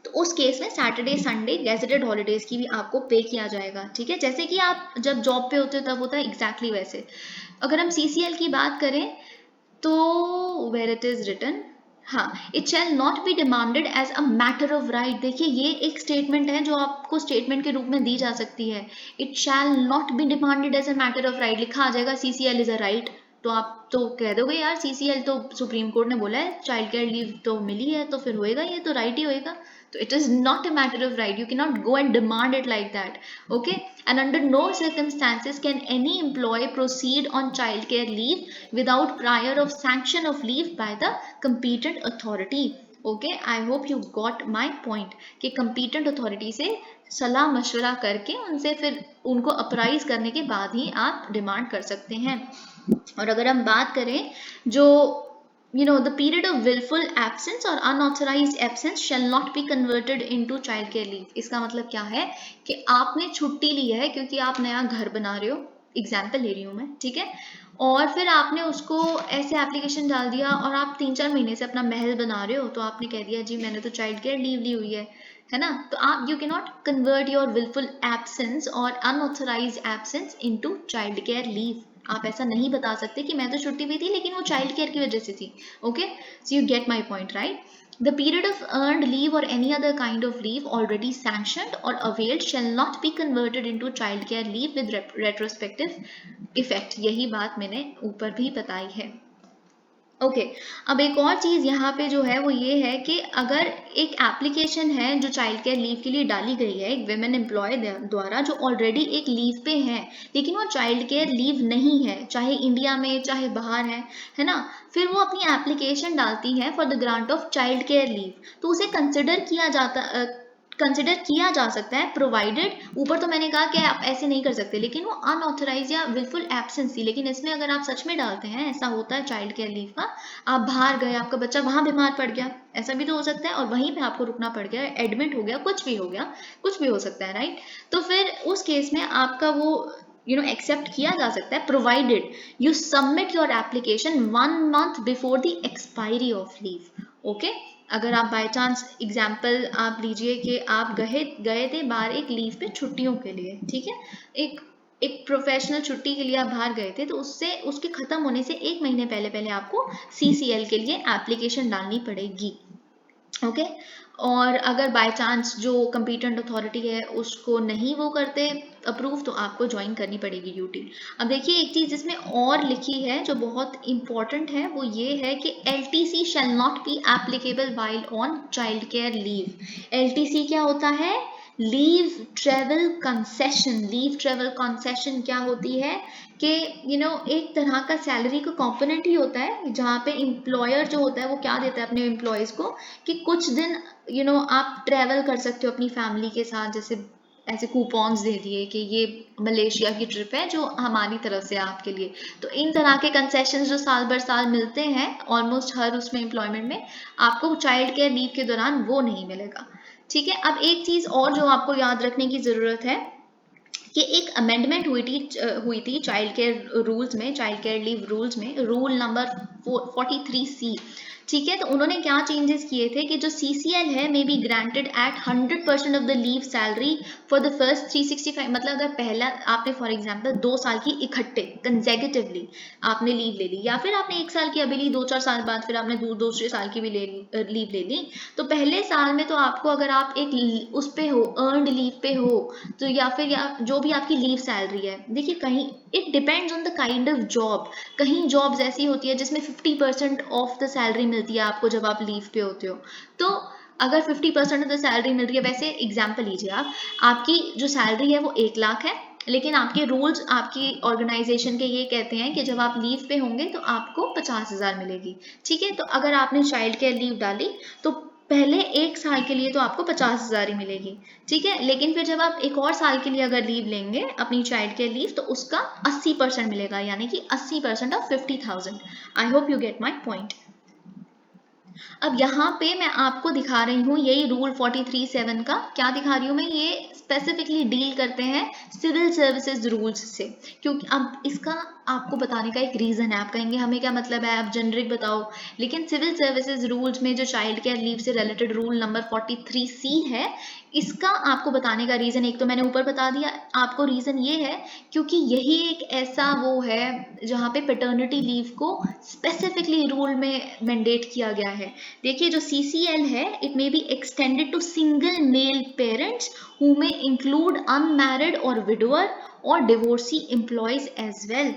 A: तो उस केस में सैटरडे संडे गेजेटेड हॉलीडेज की भी आपको पे किया जाएगा। ठीक है, जैसे कि आप जब जॉब पे होते हो तब होता है एग्जैक्टली वैसे। अगर हम CCL की बात करें तो वेयर इट इज रिटन, हाँ, it shall not be demanded as a matter of right. देखिए ये एक स्टेटमेंट है जो आपको स्टेटमेंट के रूप में दी जा सकती है। It shall not be demanded as a matter of right, लिखा आ जाएगा CCL इज अ राइट, तो आप तो कह दोगे यार CCL तो सुप्रीम कोर्ट ने बोला है, चाइल्ड केयर लीव तो मिली है तो फिर होएगा, ये तो राइट ही होएगा। तो it is not a matter of right, you cannot go and demand it like that. Okay, and under no circumstances can any employee proceed on child care leave without prior of sanction of leave by the competent authority. Okay, I hope you got my point कि competent authority से सलाह मशवरा करके उनसे फिर उनको apprise करने के बाद ही आप डिमांड कर सकते हैं। और अगर हम बात करें जो the period of willful absence or unauthorized absence shall not be converted into child care leave। इसका मतलब क्या है कि आपने छुट्टी ली है क्योंकि आप नया घर बना रहे हो, एग्जाम्पल ले रही हूँ मैं, ठीक है। और फिर आपने उसको ऐसे एप्लीकेशन डाल दिया और आप 3-4 महीने से अपना महल बना रहे हो, तो आपने कह दिया जी मैंने तो चाइल्ड केयर लीव ली हुई है ना। तो आप you can not convert your wilful absence और unauthorise absence into child care leave. आप ऐसा नहीं बता सकते कि मैं तो छुट्टी पे थी लेकिन वो चाइल्ड केयर की वजह से थी। Okay, so you get my point, right? The period of earned leave or any other kind of leave already sanctioned or availed shall not be converted into childcare leave with retrospective effect. यही बात मैंने ऊपर भी बताई है। Okay, अब एक और चीज़ यहाँ पे जो है वो ये है कि अगर एक एप्लीकेशन है जो चाइल्ड केयर लीव के लिए डाली गई है एक विमेन एम्प्लॉय द्वारा जो ऑलरेडी एक लीव पे है, लेकिन वो चाइल्ड केयर लीव नहीं है, चाहे इंडिया में चाहे बाहर है ना, फिर वो अपनी एप्लीकेशन डालती है for the grant of child care leave, तो उसे कंसिडर किया जा सकता है, प्रोवाइडेड, ऊपर तो मैंने कहा कि आप ऐसे नहीं कर सकते, लेकिन वो अनऑथराइज या विलफुल एब्सेंस थी। लेकिन इसमें अगर आप सच में डालते हैं, ऐसा होता है चाइल्ड केयर लीव का, आप बाहर गए, आपका बच्चा वहां बीमार पड़ गया, ऐसा भी तो हो सकता है, और वहीं पे आपको रुकना पड़ गया, एडमिट हो गया, कुछ भी हो गया, कुछ भी हो सकता है, राइट? तो फिर उस केस में आपका वो एक्सेप्ट किया जा सकता है, provided you submit your application 1 month before the expiry of leave. Okay, अगर आप बाय चांस एग्जाम्पल आप लीजिए कि आप गए थे बाहर एक लीव पे छुट्टियों के लिए, ठीक है, एक प्रोफेशनल छुट्टी के लिए आप बाहर गए थे, तो उससे उसके खत्म होने से 1 महीने पहले आपको CCL के लिए एप्लीकेशन डालनी पड़ेगी। ओके, और अगर बाय चांस जो कंपीटेंट अथॉरिटी है उसको नहीं वो करते अप्रूव, तो आपको ज्वाइन करनी पड़ेगी ड्यूटी। अब देखिए एक चीज़ इसमें और लिखी है जो बहुत इंपॉर्टेंट है, वो ये है कि LTC shell not be applicable while on child care leave. LTC क्या होता है? Leave travel concession. Leave travel concession क्या होती है कि एक तरह का सैलरी का कंपोनेंट ही होता है, जहाँ पे एम्प्लॉयर जो होता है वो क्या देता है अपने एम्प्लॉयज़ को कि कुछ दिन आप ट्रैवल कर सकते हो अपनी फैमिली के साथ, जैसे ऐसे कूपन्स दे दिए कि ये मलेशिया की ट्रिप है जो हमारी तरफ से आपके लिए। तो इन तरह के कंसेशंस जो साल भर साल मिलते हैं ऑलमोस्ट हर उसमें एम्प्लॉयमेंट में, आपको चाइल्ड केयर लीव के दौरान वो नहीं मिलेगा, ठीक है। अब एक चीज़ और जो आपको याद रखने की ज़रूरत है कि एक अमेंडमेंट हुई थी चाइल्ड केयर रूल्स में, चाइल्ड केयर लीव रूल्स में, रूल नंबर 43C, ठीक है। तो उन्होंने क्या चेंजेस किए थे कि जो CCL है may be granted at 100% of the leave salary for the first 365, मतलब अगर पहला आपने फॉर एग्जांपल 2 साल की इकट्ठे कंसेक्यूटिवली आपने लीव ले ली, या फिर आपने 1 साल की अभी ली, 2-4 साल बाद फिर आपने दूसरे साल की भी लीव ले ली, तो पहले साल में तो आपको, अगर आप एक उस पे हो अर्नड लीव पे हो, तो या जो भी आपकी लीव सैलरी है, देखिए कहीं it depends on the kind of job, कहीं जॉब्स ऐसी होती है जिसमें 50% ऑफ द सैलरी मिलती है आपको जब आप लीव पे होते हो। तो अगर 50% ऑफ द सैलरी मिल रही है, वैसे एग्जाम्पल लीजिए आप, आपकी जो सैलरी है वो 1 लाख है, लेकिन आपके रूल्स आपकी ऑर्गेनाइजेशन के ये कहते हैं कि जब आप लीव पे होंगे तो आपको 50,000 मिलेगी, ठीक है। तो अगर आपने चाइल्ड केयर लीव डाली तो पहले 1 साल के लिए तो आपको 50,000 ही मिलेगी, ठीक है, लेकिन फिर जब आप एक और साल के लिए अगर लीव लेंगे अपनी चाइल्ड केयर लीव, तो उसका 80% मिलेगा, यानी कि 80% of 50,000। I hope you get my point. अब यहाँ पे मैं आपको दिखा रही हूँ यही रूल 43(7) का, क्या दिखा रही हूँ मैं, ये स्पेसिफिकली डील करते हैं सिविल सर्विसेज रूल्स से, क्योंकि अब इसका आपको बताने का एक रीज़न है। आप कहेंगे हमें क्या मतलब है, आप जेनरिक बताओ, लेकिन सिविल सर्विसेज रूल्स में जो चाइल्ड केयर लीव से रिलेटेड रूल नंबर 43C है, इसका आपको बताने का रीज़न एक तो मैंने ऊपर बता दिया आपको, रीज़न ये है क्योंकि यही एक ऐसा वो है जहाँ पे पैटर्निटी लीव को स्पेसिफिकली रूल में मैंडेट किया गया है। देखिए जो CCL है, it may be extended to single male parents who may include unmarried और विडोअर और डिवोर्सी एम्प्लॉयज एज वेल,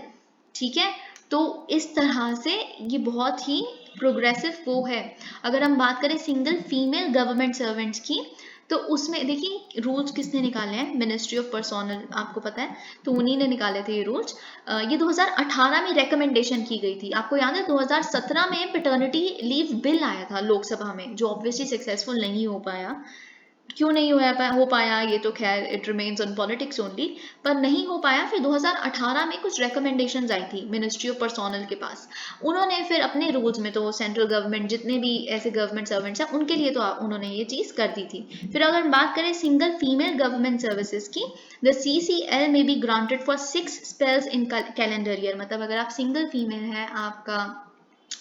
A: ठीक है। तो इस तरह से ये बहुत ही प्रोग्रेसिव वो है। अगर हम बात करें सिंगल फीमेल गवर्नमेंट सर्वेंट्स की, तो उसमें देखिए रूल्स किसने निकाले हैं, मिनिस्ट्री ऑफ पर्सोनल, आपको पता है, तो उन्हीं ने निकाले थे ये रूल्स। ये 2018 में रिकमेंडेशन की गई थी, आपको याद है 2017 में पैटर्निटी लीव बिल आया था लोकसभा में, जो ऑब्वियसली सक्सेसफुल नहीं हो पाया, क्यों नहीं हो पाया, ये तो खैर it remains on politics only, पर नहीं हो पाया। फिर 2018 में कुछ रिकमेंडेशंस आई थी मिनिस्ट्री ऑफ पर्सोनल के पास। उन्होंने फिर अपने रूल्स में, तो सेंट्रल गवर्नमेंट जितने भी ऐसे गवर्नमेंट सर्वेंट्स हैं उनके लिए तो उन्होंने ये चीज़ कर दी थी। फिर अगर हम बात करें सिंगल फीमेल गवर्नमेंट सर्विसेज की, द CCL में B granted for 6 spells in calendar year. मतलब अगर आप सिंगल फीमेल हैं,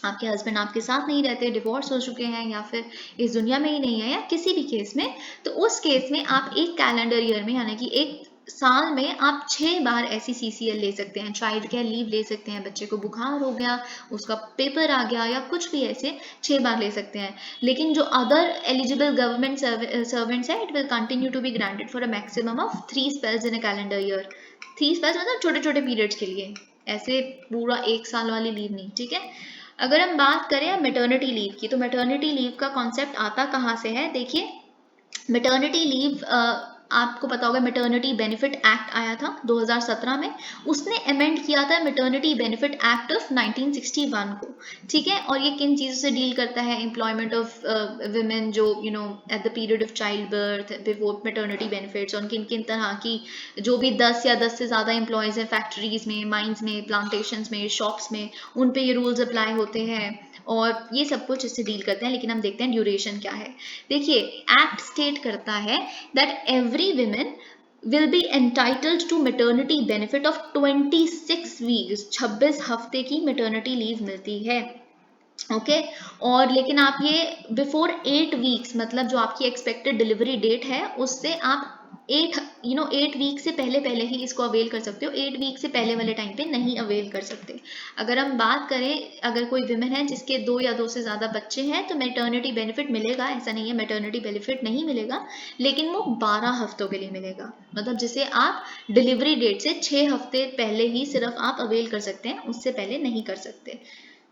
A: आपके हस्बैंड आपके साथ नहीं रहते, डिवोर्स हो चुके हैं, या फिर इस दुनिया में ही नहीं है, या किसी भी केस में, तो उस केस में आप एक कैलेंडर ईयर में, यानी कि एक साल में आप 6 बार ऐसी CCL ले सकते हैं, चाइल्ड केयर लीव ले सकते हैं। बच्चे को बुखार हो गया, उसका पेपर आ गया, या कुछ भी ऐसे 6 बार ले सकते हैं। लेकिन जो अदर एलिजिबल गवर्नमेंट सर्वेंट्स है, it will continue to be granted for a maximum of 3 spells in a calendar year. 3 spells मतलब छोटे छोटे पीरियड्स के लिए, ऐसे पूरा एक साल वाली लीव नहीं, ठीक है। अगर हम बात करें मैटरनिटी लीव की, तो मैटरनिटी लीव का कॉन्सेप्ट आता कहाँ से है? देखिए, मैटरनिटी लीव, आपको पता होगा मैटरनिटी बेनिफिट एक्ट आया था 2017 में, उसने अमेंड किया था मैटरनिटी बेनिफिट एक्ट ऑफ 1961 को, ठीक है। और ये किन चीज़ों से डील करता है? एम्प्लॉयमेंट ऑफ वुमेन जो at the period of child birth before maternity benefits, और किन किन तरह की जो भी 10 या 10 से ज़्यादा एम्प्लॉयज़ हैं फैक्ट्रीज में, माइंस में, प्लांटेशंस में, शॉप्स में, उन पे ये रूल्स अप्लाई होते हैं, और ये सब कुछ इससे डील करते हैं। लेकिन हम देखते हैं ड्यूरेशन क्या है। देखिए, एक्ट स्टेट करता है that every women will be entitled to maternity benefit of 26 weeks, 26 हफ्ते की मैटरनिटी लीव मिलती है, ओके। और लेकिन आप ये बिफोर 8 वीक्स, मतलब जो आपकी एक्सपेक्टेड डिलीवरी डेट है उससे आप 8 वीक से पहले पहले ही इसको अवेल कर सकते हो। 8 वीक से पहले वाले टाइम पे नहीं अवेल कर सकते। अगर हम बात करें, अगर कोई विमेन है जिसके 2 या 2 से ज़्यादा बच्चे हैं, तो मैटरनिटी बेनिफिट मिलेगा, ऐसा नहीं है मैटरनिटी बेनिफिट नहीं मिलेगा, लेकिन वो 12 हफ्तों के लिए मिलेगा। मतलब जिसे आप डिलीवरी डेट से 6 हफ्ते पहले ही सिर्फ आप अवेल कर सकते हैं, उससे पहले नहीं कर सकते।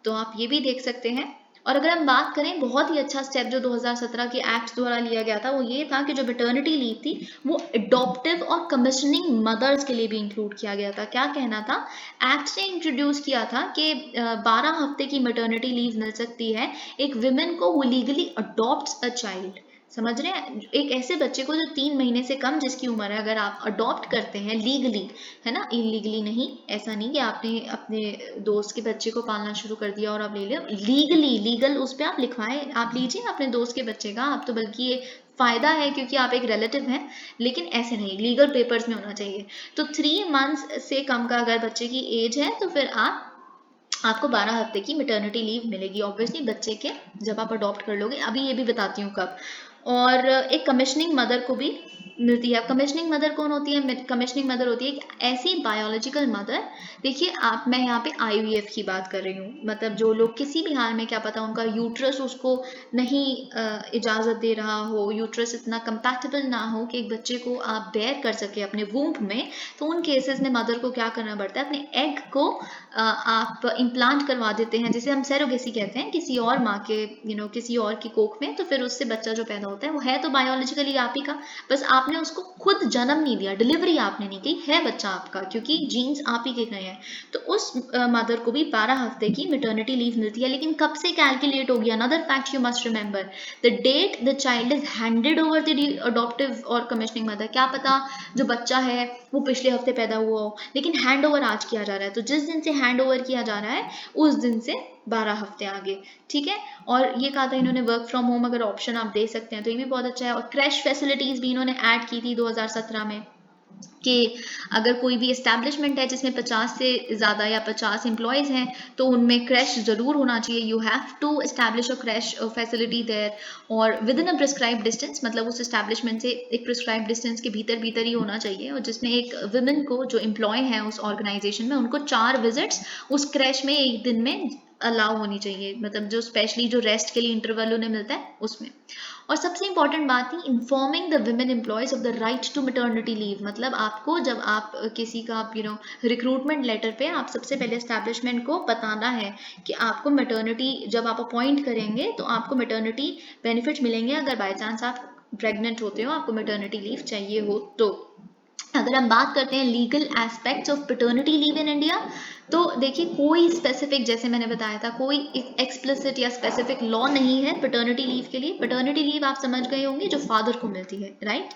A: तो आप ये भी देख सकते हैं। और अगर हम बात करें, बहुत ही अच्छा स्टेप जो 2017 के एक्ट द्वारा लिया गया था, वो ये था कि जो मैटरनिटी लीव थी वो अडॉप्टिव और कमिशनिंग मदर्स के लिए भी इंक्लूड किया गया था। क्या कहना था? एक्ट ने इंट्रोड्यूस किया था कि 12 हफ्ते की मैटरनिटी लीव मिल सकती है एक विमेन को वो लीगली अडॉप्ट्स अ चाइल्ड। समझ रहे हैं? एक ऐसे बच्चे को जो 3 महीने से कम जिसकी उम्र है, अगर आप अडॉप्ट करते हैं लीगली, है ना, इलीगली नहीं। ऐसा नहीं कि आपने अपने दोस्त के बच्चे को पालना शुरू कर दिया और आप ले लो, लीगली, लीगल उस पर आप लिखवाएं, आप लीजिए अपने दोस्त के बच्चे का। आप तो बल्कि ये फायदा है क्योंकि आप एक रिलेटिव हैं, लेकिन ऐसे नहीं, लीगल पेपर्स में होना चाहिए। तो 3 मंथ्स से कम का अगर बच्चे की एज है, तो फिर आपको 12 हफ्ते की मैटरनिटी लीव मिलेगी, ऑब्वियसली बच्चे के, जब आप अडॉप्ट कर लोगे। अभी ये भी बताती हूँ कब। और एक कमिश्निंग मदर को भी मिलती है। कमिश्निंग मदर कौन होती है? कमिश्निंग मदर होती है एक ऐसी बायोलॉजिकल मदर, देखिए मैं यहाँ पे IVF की बात कर रही हूँ, मतलब जो लोग किसी भी हाल में, क्या पता उनका यूट्रस उसको नहीं इजाज़त दे रहा हो, यूट्रस इतना कंपैटिबल ना हो कि एक बच्चे को आप बेयर कर सके अपने वूम्ब में, तो उन केसेस में मदर को क्या करना पड़ता है? अपने एग को आप इम्प्लांट करवा देते हैं, जिसे हम सैरोगेसी कहते हैं, किसी और माँ के किसी और की कोख में। तो फिर उससे बच्चा जो पैदा होता है वो है तो बायोलॉजिकली आप ही का, बस आपने उसको खुद जन्म नहीं दिया, डिलीवरी आपने नहीं की, है बच्चा आपका, क्योंकि जीन्स आप ही के गए हैं। तो उस मदर को भी 12 हफ्ते की मैटरनिटी लीव मिलती है। लेकिन कब से कैलकुलेट होगी? Another fact you must remember, the date the child is handed over the adoptive और कमिश्निंग मदर। क्या पता जो बच्चा है वो पिछले हफ्ते पैदा हुआ हो, लेकिन हैंड ओवर आज किया जा रहा है, तो जिस दिन से हैंड ओवर किया जा रहा है उस दिन से 12 हफ्ते आगे, ठीक है। और ये कहा था इन्होंने वर्क फ्रॉम होम अगर ऑप्शन आप दे सकते हैं तो ये भी बहुत अच्छा है। और क्रैश फैसिलिटीज भी इन्होंने ऐड की थी 2017 में, कि अगर कोई भी एस्टैब्लिशमेंट है जिसमें 50 से ज़्यादा या 50 एम्प्लॉयज़ हैं, तो उनमें क्रैश ज़रूर होना चाहिए। You have to establish a creche facility there, और within a prescribe distance, मतलब उस एस्टैब्लिशमेंट से एक प्रिस्क्राइब डिस्टेंस के भीतर भीतर ही होना चाहिए। और जिसमें एक वुमेन को, जो एम्प्लॉय हैं उस ऑर्गेनाइजेशन में, उनको 4 विजिट्स उस क्रैश में एक दिन में अलाउ होनी चाहिए, मतलब जो स्पेशली जो रेस्ट के लिए इंटरवल उन्हें मिलता है उसमें। और सबसे इंपॉर्टेंट बात थी informing the women employees of the right to maternity leave. मतलब आपको जब आप किसी का रिक्रूटमेंट लेटर पे आप सबसे पहले एस्टैब्लिशमेंट को बताना है कि आपको मैटरनिटी, जब आप अपॉइंट करेंगे तो आपको मैटरनिटी बेनिफिट मिलेंगे अगर बाई चांस आप प्रेग्नेंट होते हो, आपको मैटरनिटी लीव चाहिए हो तो। अगर हम बात करते हैं legal aspects of paternity leave in India, तो देखिए कोई स्पेसिफिक, जैसे मैंने बताया था, कोई एक्सप्लिसिट या स्पेसिफिक लॉ नहीं है पैटर्निटी लीव के लिए। पैटर्निटी लीव आप समझ गए होंगे जो फादर को मिलती है, राइट।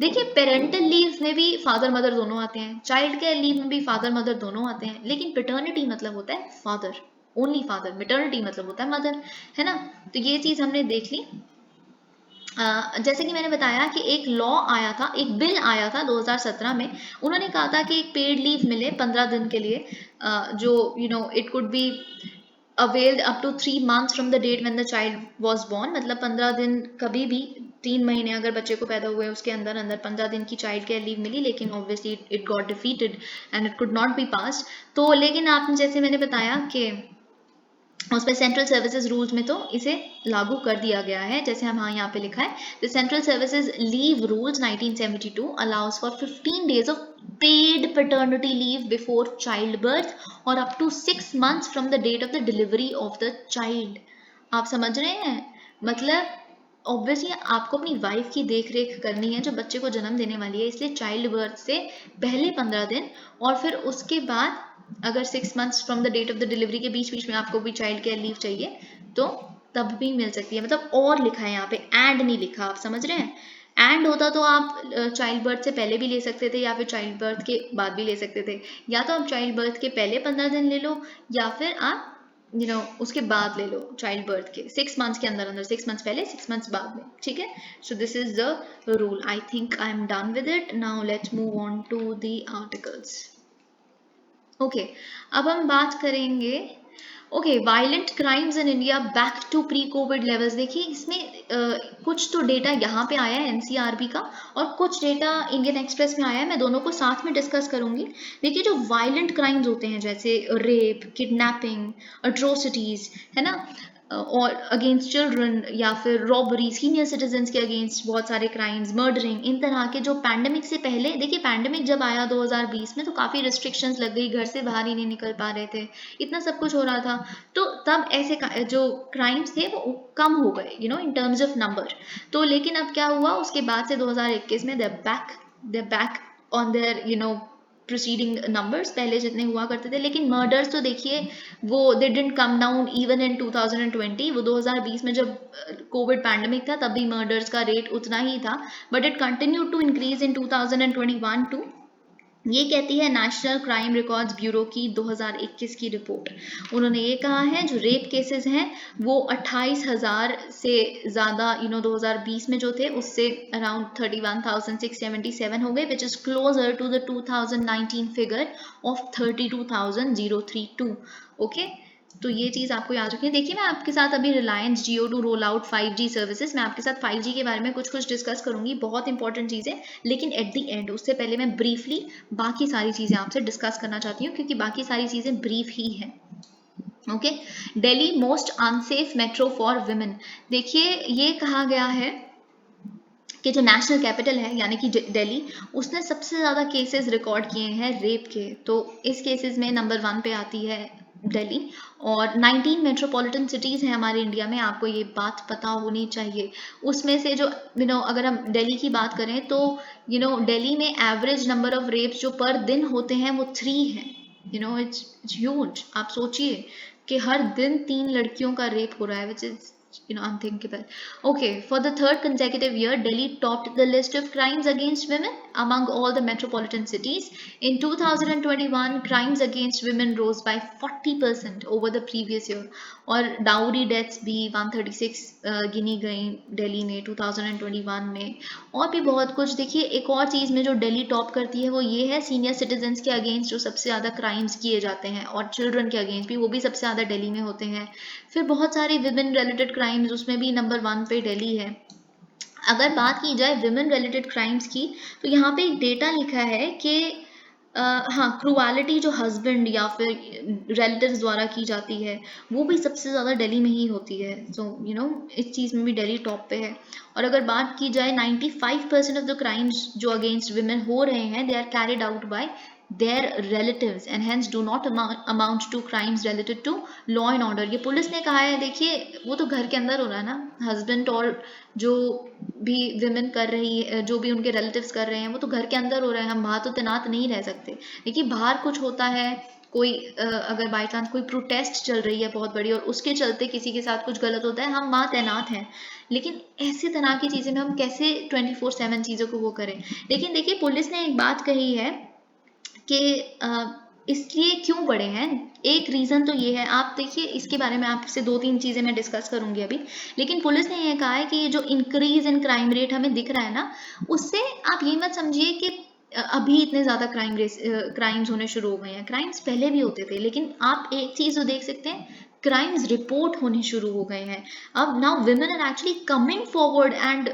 A: देखिए पेरेंटल लीव में भी फादर मदर दोनों आते हैं, चाइल्ड केयर लीव में भी फादर मदर दोनों आते हैं, लेकिन पैटर्निटी मतलब होता है फादर, ओनली फादर। मैटर्निटी मतलब होता है मदर, है ना। तो ये चीज हमने देख ली। जैसे कि मैंने बताया कि एक लॉ आया था, एक बिल आया था 2017 में। उन्होंने कहा था कि एक पेड लीव मिले 15 दिन के लिए, जो it could be availed up to 3 months from the date when the child was born. मतलब 15 दिन, कभी भी 3 महीने अगर बच्चे को पैदा हुए उसके अंदर अंदर 15 दिन की चाइल्ड केयर लीव मिली, लेकिन obviously it got defeated and it could not be passed. तो लेकिन आपने, जैसे मैंने बताया कि उसमें सेंट्रल सर्विसेज रूल्स में तो इसे लागू कर दिया गया है। जैसे हम यहाँ पे लिखा है, the central services leave rules 1972 allows for 15 days of paid paternity leave before child birth और up to 6 months from the date of the delivery of the child. आप समझ रहे हैं, मतलब ऑब्वियसली आपको अपनी वाइफ की देख रेख करनी है जो बच्चे को जन्म देने वाली है, इसलिए चाइल्ड बर्थ से पहले 15 दिन और फिर उसके बाद अगर 6 months from the date of the delivery के बीच बीच में आपको भी चाइल्ड केयर लीव चाहिए तो तब भी मिल सकती है। मतलब और लिखा है यहाँ पे, एंड नहीं लिखा, आप समझ रहे हैं। एंड होता तो आप चाइल्ड बर्थ से पहले भी ले सकते थे या फिर चाइल्ड बर्थ के बाद भी ले सकते थे, या तो आप चाइल्ड बर्थ के पहले 15 दिन ले लो या फिर आप उसके बाद ले लो चाइल्ड बर्थ के 6 months के अंदर अंदर, 6 months पहले 6 months बाद में, ठीक है। So this is the rule. I think I am done with it. Now let's move on to the articles. Okay, अब हम बात करेंगे okay violent crimes in India back to pre covid levels. देखिए इसमें कुछ तो डेटा यहाँ पे आया है एनसीआरबी का और कुछ डेटा इंडियन एक्सप्रेस में आया है, मैं दोनों को साथ में डिस्कस करूंगी। देखिए जो वायलेंट क्राइम्स होते हैं जैसे रेप, किडनैपिंग, अट्रोसिटीज, है ना, और अगेंस्ट चिल्ड्रन या फिर रॉबरी, सीनियर सिटीजन्स के अगेंस्ट बहुत सारे क्राइम्स, मर्डरिंग, इन तरह के जो पैंडेमिक से पहले, देखिए पैंडेमिक जब आया 2020 में तो काफ़ी रिस्ट्रिक्शंस लग गई, घर से बाहर ही नहीं निकल पा रहे थे, इतना सब कुछ हो रहा था, तो तब ऐसे जो क्राइम्स थे वो कम हो गए इन टर्म्स ऑफ नंबर। तो लेकिन अब क्या हुआ उसके बाद से 2021 में they back on their proceeding numbers, पहले जितने हुआ करते थे। लेकिन मर्डर्स तो देखिए वो they didn't come down even in 2020। वो 2020 में जब कोविड पैंडेमिक था तब भी मर्डर्स का रेट उतना ही था, but it continue to increase in 2021 too, ये कहती है नेशनल क्राइम रिकॉर्ड्स ब्यूरो की 2021 की रिपोर्ट। उन्होंने ये कहा है जो रेप केसेस हैं वो 28,000 से ज़्यादा 2020 में जो थे उससे अराउंड 31,677 हो गए, which is closer to the 2019 figure of 32,032। Okay, तो ये चीज़ आपको याद रखनी है। देखिए मैं आपके साथ अभी Reliance Jio to roll out 5G services, मैं आपके साथ 5G के बारे में कुछ डिस्कस करूंगी, बहुत इंपॉर्टेंट चीज़ है, लेकिन एट द एंड उससे पहले मैं ब्रीफली बाकी सारी चीज़ें आपसे डिस्कस करना चाहती हूँ क्योंकि बाकी सारी चीज़ें ब्रीफ ही हैं। Okay, Delhi most unsafe metro for women. देखिए ये कहा गया है कि जो नेशनल कैपिटल है यानी कि दिल्ली, उसने सबसे ज़्यादा केसेस रिकॉर्ड किए हैं रेप के, तो इस केसेस में नंबर 1 पे आती है दिल्ली। और 19 मेट्रोपॉलिटन सिटीज़ हैं हमारे इंडिया में, आपको ये बात पता होनी चाहिए। उसमें से जो अगर हम दिल्ली की बात करें तो दिल्ली में एवरेज नंबर ऑफ रेप्स जो पर दिन होते हैं वो 3 हैं। It's huge. आप सोचिए कि हर दिन 3 लड़कियों का रेप हो रहा है, which is unthinkable. Okay, for the third consecutive year, Delhi topped the list of crimes against women among all the metropolitan cities. In 2021, crimes against women rose by 40% over the previous year. और dowry deaths भी 136 गिनी गई दिल्ली में 2021 में, और भी बहुत कुछ। देखिए एक और चीज़ में जो दिल्ली टॉप करती है वो ये है सीनियर सिटीजन्स के अगेंस्ट जो सबसे ज़्यादा क्राइम्स किए जाते हैं, और चिल्ड्रन के अगेंस्ट भी, वो भी सबसे ज़्यादा दिल्ली में होते हैं। फिर बहुत सारे विमेन रिलेटेड क्राइम्स, उसमें भी नंबर 1 पे दिल्ली है। अगर बात की जाए विमेन रिलेटेड क्राइम्स की तो यहाँ पे एक डेटा लिखा है कि हाँ, क्रूअलिटी जो हस्बैंड या फिर रिलेटिव्स द्वारा की जाती है वो भी सबसे ज़्यादा दिल्ली में ही होती है। सो इस चीज़ में भी दिल्ली टॉप पे है। और अगर बात की जाए 95% ऑफ द क्राइम्स जो अगेंस्ट विमेन हो रहे हैं they are carried out by their relatives and hence do not amount to crimes related to law and order। ये पुलिस ने कहा है। देखिए वो तो घर के अंदर हो रहा है ना, हस्बैंड और जो भी विमेन कर रही है, जो भी उनके रिलेटिव्स कर रहे हैं, वो तो घर के अंदर हो रहा है। हम बाहर तो तैनात नहीं रह सकते। देखिए बाहर कुछ होता है, कोई अगर बाई चांस कोई प्रोटेस्ट चल रही है बहुत बड़ी और उसके चलते किसी के साथ कुछ गलत होता है, हम वहाँ तैनात हैं। लेकिन ऐसे तरह की चीज़ें में हम कैसे 24/7 चीज़ों को वो करें। लेकिन देखिए पुलिस ने एक बात कही है कि इसलिए क्यों बढ़े हैं। एक रीज़न तो ये है, आप देखिए इसके बारे में आपसे 2-3 चीज़ें मैं डिस्कस करूंगी अभी। लेकिन पुलिस ने ये कहा है कि ये जो इंक्रीज इन क्राइम रेट हमें दिख रहा है ना, उससे आप ये मत समझिए कि अभी इतने ज़्यादा क्राइम्स होने शुरू हो गए हैं। क्राइम्स पहले भी होते थे, लेकिन आप एक चीज़ तो देख सकते हैं, क्राइम्स रिपोर्ट होने शुरू हो गए हैं। अब now women are actually coming forward and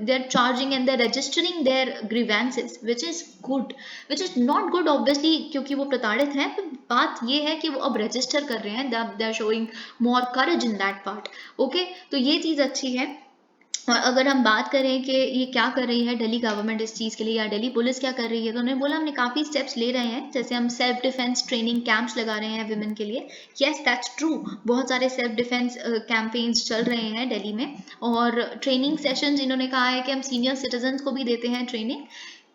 A: they're charging and they're registering their grievances, which is good, which is not good obviously क्योंकि वो प्रताड़ित हैं। पर बात ये है कि वो अब रजिस्टर कर रहे हैं, they're showing more courage in that part। Okay, तो ये चीज़ अच्छी है। और अगर हम बात करें कि ये क्या कर रही है दिल्ली गवर्नमेंट इस चीज़ के लिए, या दिल्ली पुलिस क्या कर रही है, तो उन्होंने बोला हमने काफ़ी स्टेप्स ले रहे हैं। जैसे हम सेल्फ डिफेंस ट्रेनिंग कैंप्स लगा रहे हैं विमेन के लिए। येस दैट्स ट्रू, बहुत सारे सेल्फ डिफेंस कैंपेन्स चल रहे हैं दिल्ली में। और ट्रेनिंग सेशंस इन्होंने कहा है कि हम सीनियर सिटीजन्स को भी देते हैं ट्रेनिंग।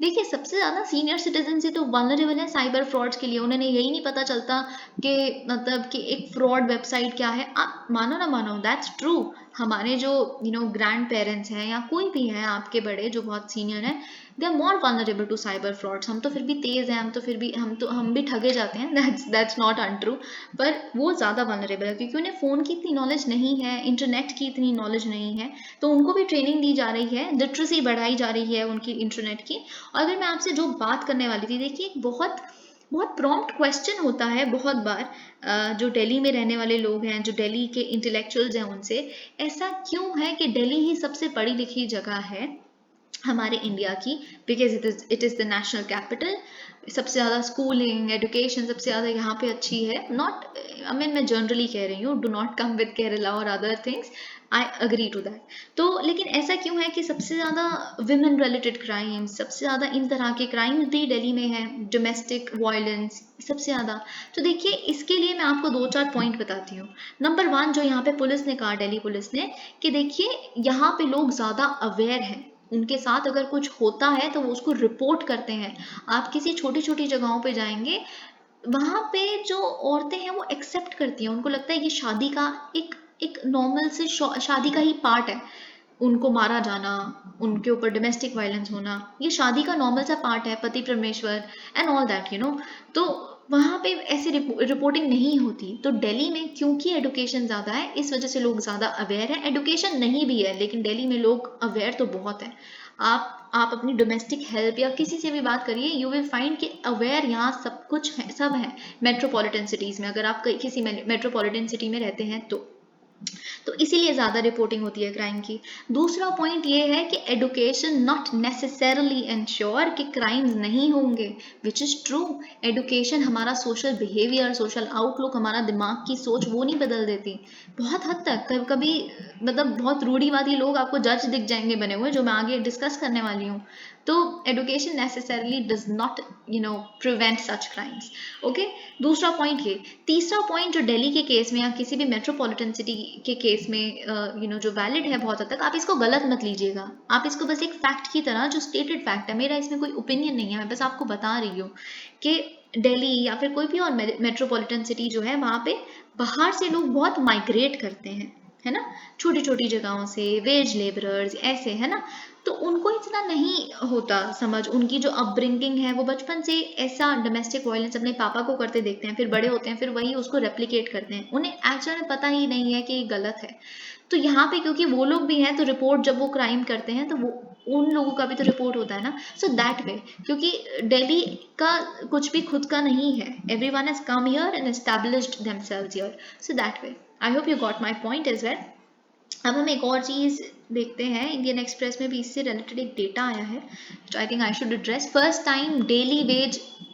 A: देखिए सबसे ज़्यादा सीनियर सिटीजन से तो वल्नरेबल है साइबर फ्रॉड्स के लिए। उन्हें यही नहीं पता चलता कि मतलब कि एक फ्रॉड वेबसाइट क्या है। आप मानो ना मानो, दैट्स ट्रू। हमारे जो ग्रैंड पेरेंट्स हैं या कोई भी हैं आपके बड़े जो बहुत सीनियर हैं, they are more vulnerable to cyber frauds. हम तो फिर भी तेज़ हैं, हम भी ठगे जाते हैं, दैट्स नॉट अनट्रू। पर वो ज़्यादा वल्नरेबल है क्योंकि उन्हें फ़ोन की इतनी नॉलेज नहीं है, इंटरनेट की इतनी नॉलेज नहीं है। तो उनको भी ट्रेनिंग दी जा रही है, लिटरेसी बढ़ाई जा रही है उनकी इंटरनेट की। और अगर मैं आपसे जो बात करने वाली थी, देखिए बहुत बहुत प्रॉम्प्ट क्वेश्चन होता है बहुत बार जो दिल्ली में रहने वाले लोग हैं, जो दिल्ली के इंटेलेक्चुअल्स हैं, उनसे ऐसा क्यों है कि दिल्ली ही सबसे पढ़ी लिखी जगह है हमारे इंडिया की, because it is the national capital. सबसे ज़्यादा स्कूलिंग एजुकेशन सबसे ज़्यादा यहाँ पे अच्छी है। नॉट आई मीन मैं जनरली कह रही हूँ, do not come with Kerala और other things, I agree to that. तो लेकिन ऐसा क्यों है कि सबसे ज़्यादा विमेन रिलेटेड क्राइम्स, सबसे ज़्यादा इन तरह के क्राइम्स भी दिल्ली में है, डोमेस्टिक वायलेंस सबसे ज़्यादा। तो देखिए इसके लिए मैं आपको 2-4 पॉइंट बताती हूँ। नंबर 1 जो यहाँ पे पुलिस ने कहा, दिल्ली पुलिस ने, कि देखिए यहाँ पे लोग ज़्यादा अवेयर हैं, उनके साथ अगर कुछ होता है तो वो उसको रिपोर्ट करते हैं। आप किसी छोटी छोटी जगहों पे जाएंगे, वहाँ पे जो औरतें हैं वो एक्सेप्ट करती हैं, उनको लगता है ये शादी का एक नॉर्मल से शादी का ही पार्ट है। उनको मारा जाना, उनके ऊपर डोमेस्टिक वायलेंस होना, ये शादी का नॉर्मल सा पार्ट है, पति परमेश्वर एंड ऑल दैट तो वहाँ पे ऐसी रिपोर्टिंग नहीं होती। तो दिल्ली में क्योंकि एडुकेशन ज़्यादा है, इस वजह से लोग ज़्यादा अवेयर हैं। एडुकेशन नहीं भी है लेकिन दिल्ली में लोग अवेयर तो बहुत है। आप अपनी डोमेस्टिक हेल्प या किसी से भी बात करिए, यू विल फाइंड कि अवेयर यहाँ सब कुछ है, सब है। मेट्रोपॉलिटन सिटीज़ में, अगर आप किसी मेट्रोपॉलिटन सिटी में रहते हैं तो इसीलिए ज़्यादा रिपोर्टिंग होती है क्राइम की। दूसरा पॉइंट ये है कि एडुकेशन नॉट नेसेसरली इंश्योर कि क्राइम्स नहीं होंगे, विच इज़ ट्रू। एडुकेशन हमारा सोशल बिहेवियर, सोशल आउटलुक, हमारा दिमाग की सोच वो नहीं बदल देती। बहुत हद तक कभी कभी मतलब बहुत रूढ़िवादी लोग आपको जज दिख जाएंगे बने हुए, जो मैं आगे डिस्कस करने वाली हूँ। तो education necessarily does not prevent such crimes. Okay, दूसरा पॉइंट ये। तीसरा पॉइंट जो दिल्ली के केस में या किसी भी मेट्रोपॉलिटन सिटी के केस में जो वैलिड है बहुत हद तक, आप इसको गलत मत लीजिएगा। आप इसको बस एक फैक्ट की तरह, जो स्टेटेड फैक्ट है, मेरा इसमें कोई ओपिनियन नहीं है, मैं बस आपको बता रही हूँ कि दिल्ली या फिर कोई भी और मेट्रोपॉलिटन सिटी जो है, वहाँ पे बाहर से लोग बहुत माइग्रेट करते हैं, है ना, छोटी छोटी जगहों से, वेज लेबरर्स ऐसे, है ना। तो उनको इतना नहीं होता समझ, उनकी जो अपब्रिंगिंग है वो बचपन से ऐसा डोमेस्टिक वायलेंस अपने पापा को करते देखते हैं, फिर बड़े होते हैं, फिर वही उसको रेप्लिकेट करते हैं, उन्हें एक्चुअल में पता ही नहीं है कि ये गलत है। तो यहाँ पे क्योंकि वो लोग भी हैं, तो रिपोर्ट जब वो क्राइम करते हैं तो वो उन लोगों का भी तो रिपोर्ट होता है ना। सो दैट वे, क्योंकि दिल्ली का कुछ भी खुद का नहीं है, everyone has come here and established themselves here. So that way, I hope you got my point as well. अब हम एक और चीज़ देखते हैं, इंडियन एक्सप्रेस में भी इससे रिलेटेड एक डेटा आया है, जो आई think I should address. First time daily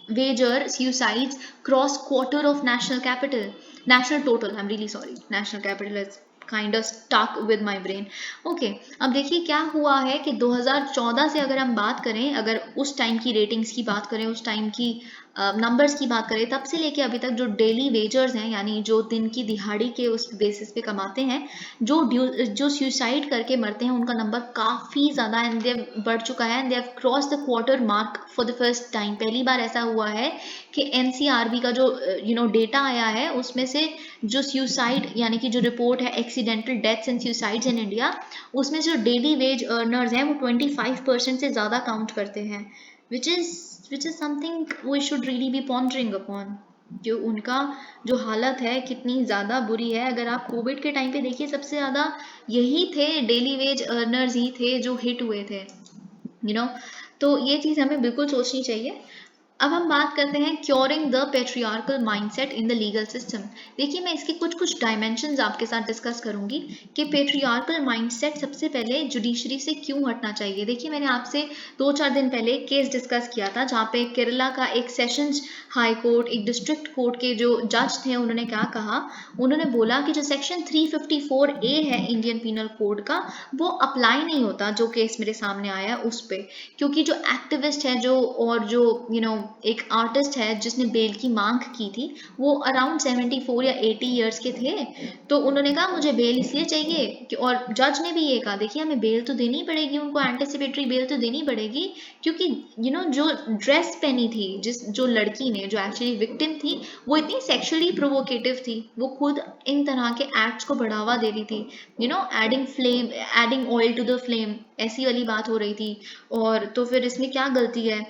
A: wager suicides cross quarter of national capital, national total, I'm really sorry, national capital is kind of stuck with my brain. Okay अब देखिए क्या हुआ है कि 2014 से अगर हम बात करें, अगर उस टाइम की रेटिंग्स की बात करें, उस टाइम की नंबर्स की बात करें, तब से लेके अभी तक जो डेली वेजर्स हैं, यानी जो दिन की दिहाड़ी के उस बेसिस पे कमाते हैं, जो सुसाइड करके मरते हैं, उनका नंबर काफ़ी ज़्यादा एंड दे बढ़ चुका है and they have cross the quarter mark for the first time. पहली बार ऐसा हुआ है कि एनसीआरबी का जो डेटा आया है, उसमें से जो सुसाइड यानी कि जो रिपोर्ट है accidental deaths and suicides in India, उसमें जो डेली वेज अर्नर्स हैं वो 25% से ज़्यादा काउंट करते हैं, which is something we should really be pondering upon. जो उनका जो हालत है कितनी ज़्यादा बुरी है. अगर आप कोविड के टाइम पे देखिए, सबसे ज़्यादा यही थे डेली वेज अर्नर्स ही थे जो हिट हुए थे, तो ये चीज़ हमें बिल्कुल सोचनी चाहिए. अब हम बात करते हैं curing the patriarchal mindset in the legal system. देखिए मैं इसके कुछ डायमेंशंस आपके साथ डिस्कस करूंगी कि पेट्रियार्कल माइंडसेट सबसे पहले जुडिशरी से क्यों हटना चाहिए. देखिए मैंने आपसे 2-4 दिन पहले एक केस डिस्कस किया था जहाँ पे केरला का एक सेशंस हाई कोर्ट, एक डिस्ट्रिक्ट कोर्ट के जो जज थे, उन्होंने क्या कहा, उन्होंने बोला कि जो सेक्शन 354A है इंडियन पीनल कोड का, वो अप्लाई नहीं होता जो केस मेरे सामने आया उस पर, क्योंकि जो एक्टिविस्ट है जो और जो एक आर्टिस्ट है जिसने बेल की मांग की थी, वो अराउंड 74 या 80 ईयर्स के थे. तो उन्होंने कहा मुझे बेल इसलिए चाहिए कि, और जज ने भी ये कहा, देखिए हमें बेल तो देनी पड़ेगी, उनको एंटिसिपेटरी बेल तो देनी पड़ेगी, क्योंकि जो ड्रेस पहनी थी जो लड़की ने, जो एक्चुअली विक्टिम थी, वो इतनी सेक्सुअली प्रोवोकेटिव थी, वो खुद इन तरह के एक्ट्स को बढ़ावा दे रही थी, adding oil to the flame, ऐसी वाली बात हो रही थी. और तो फिर इसमें क्या गलती है,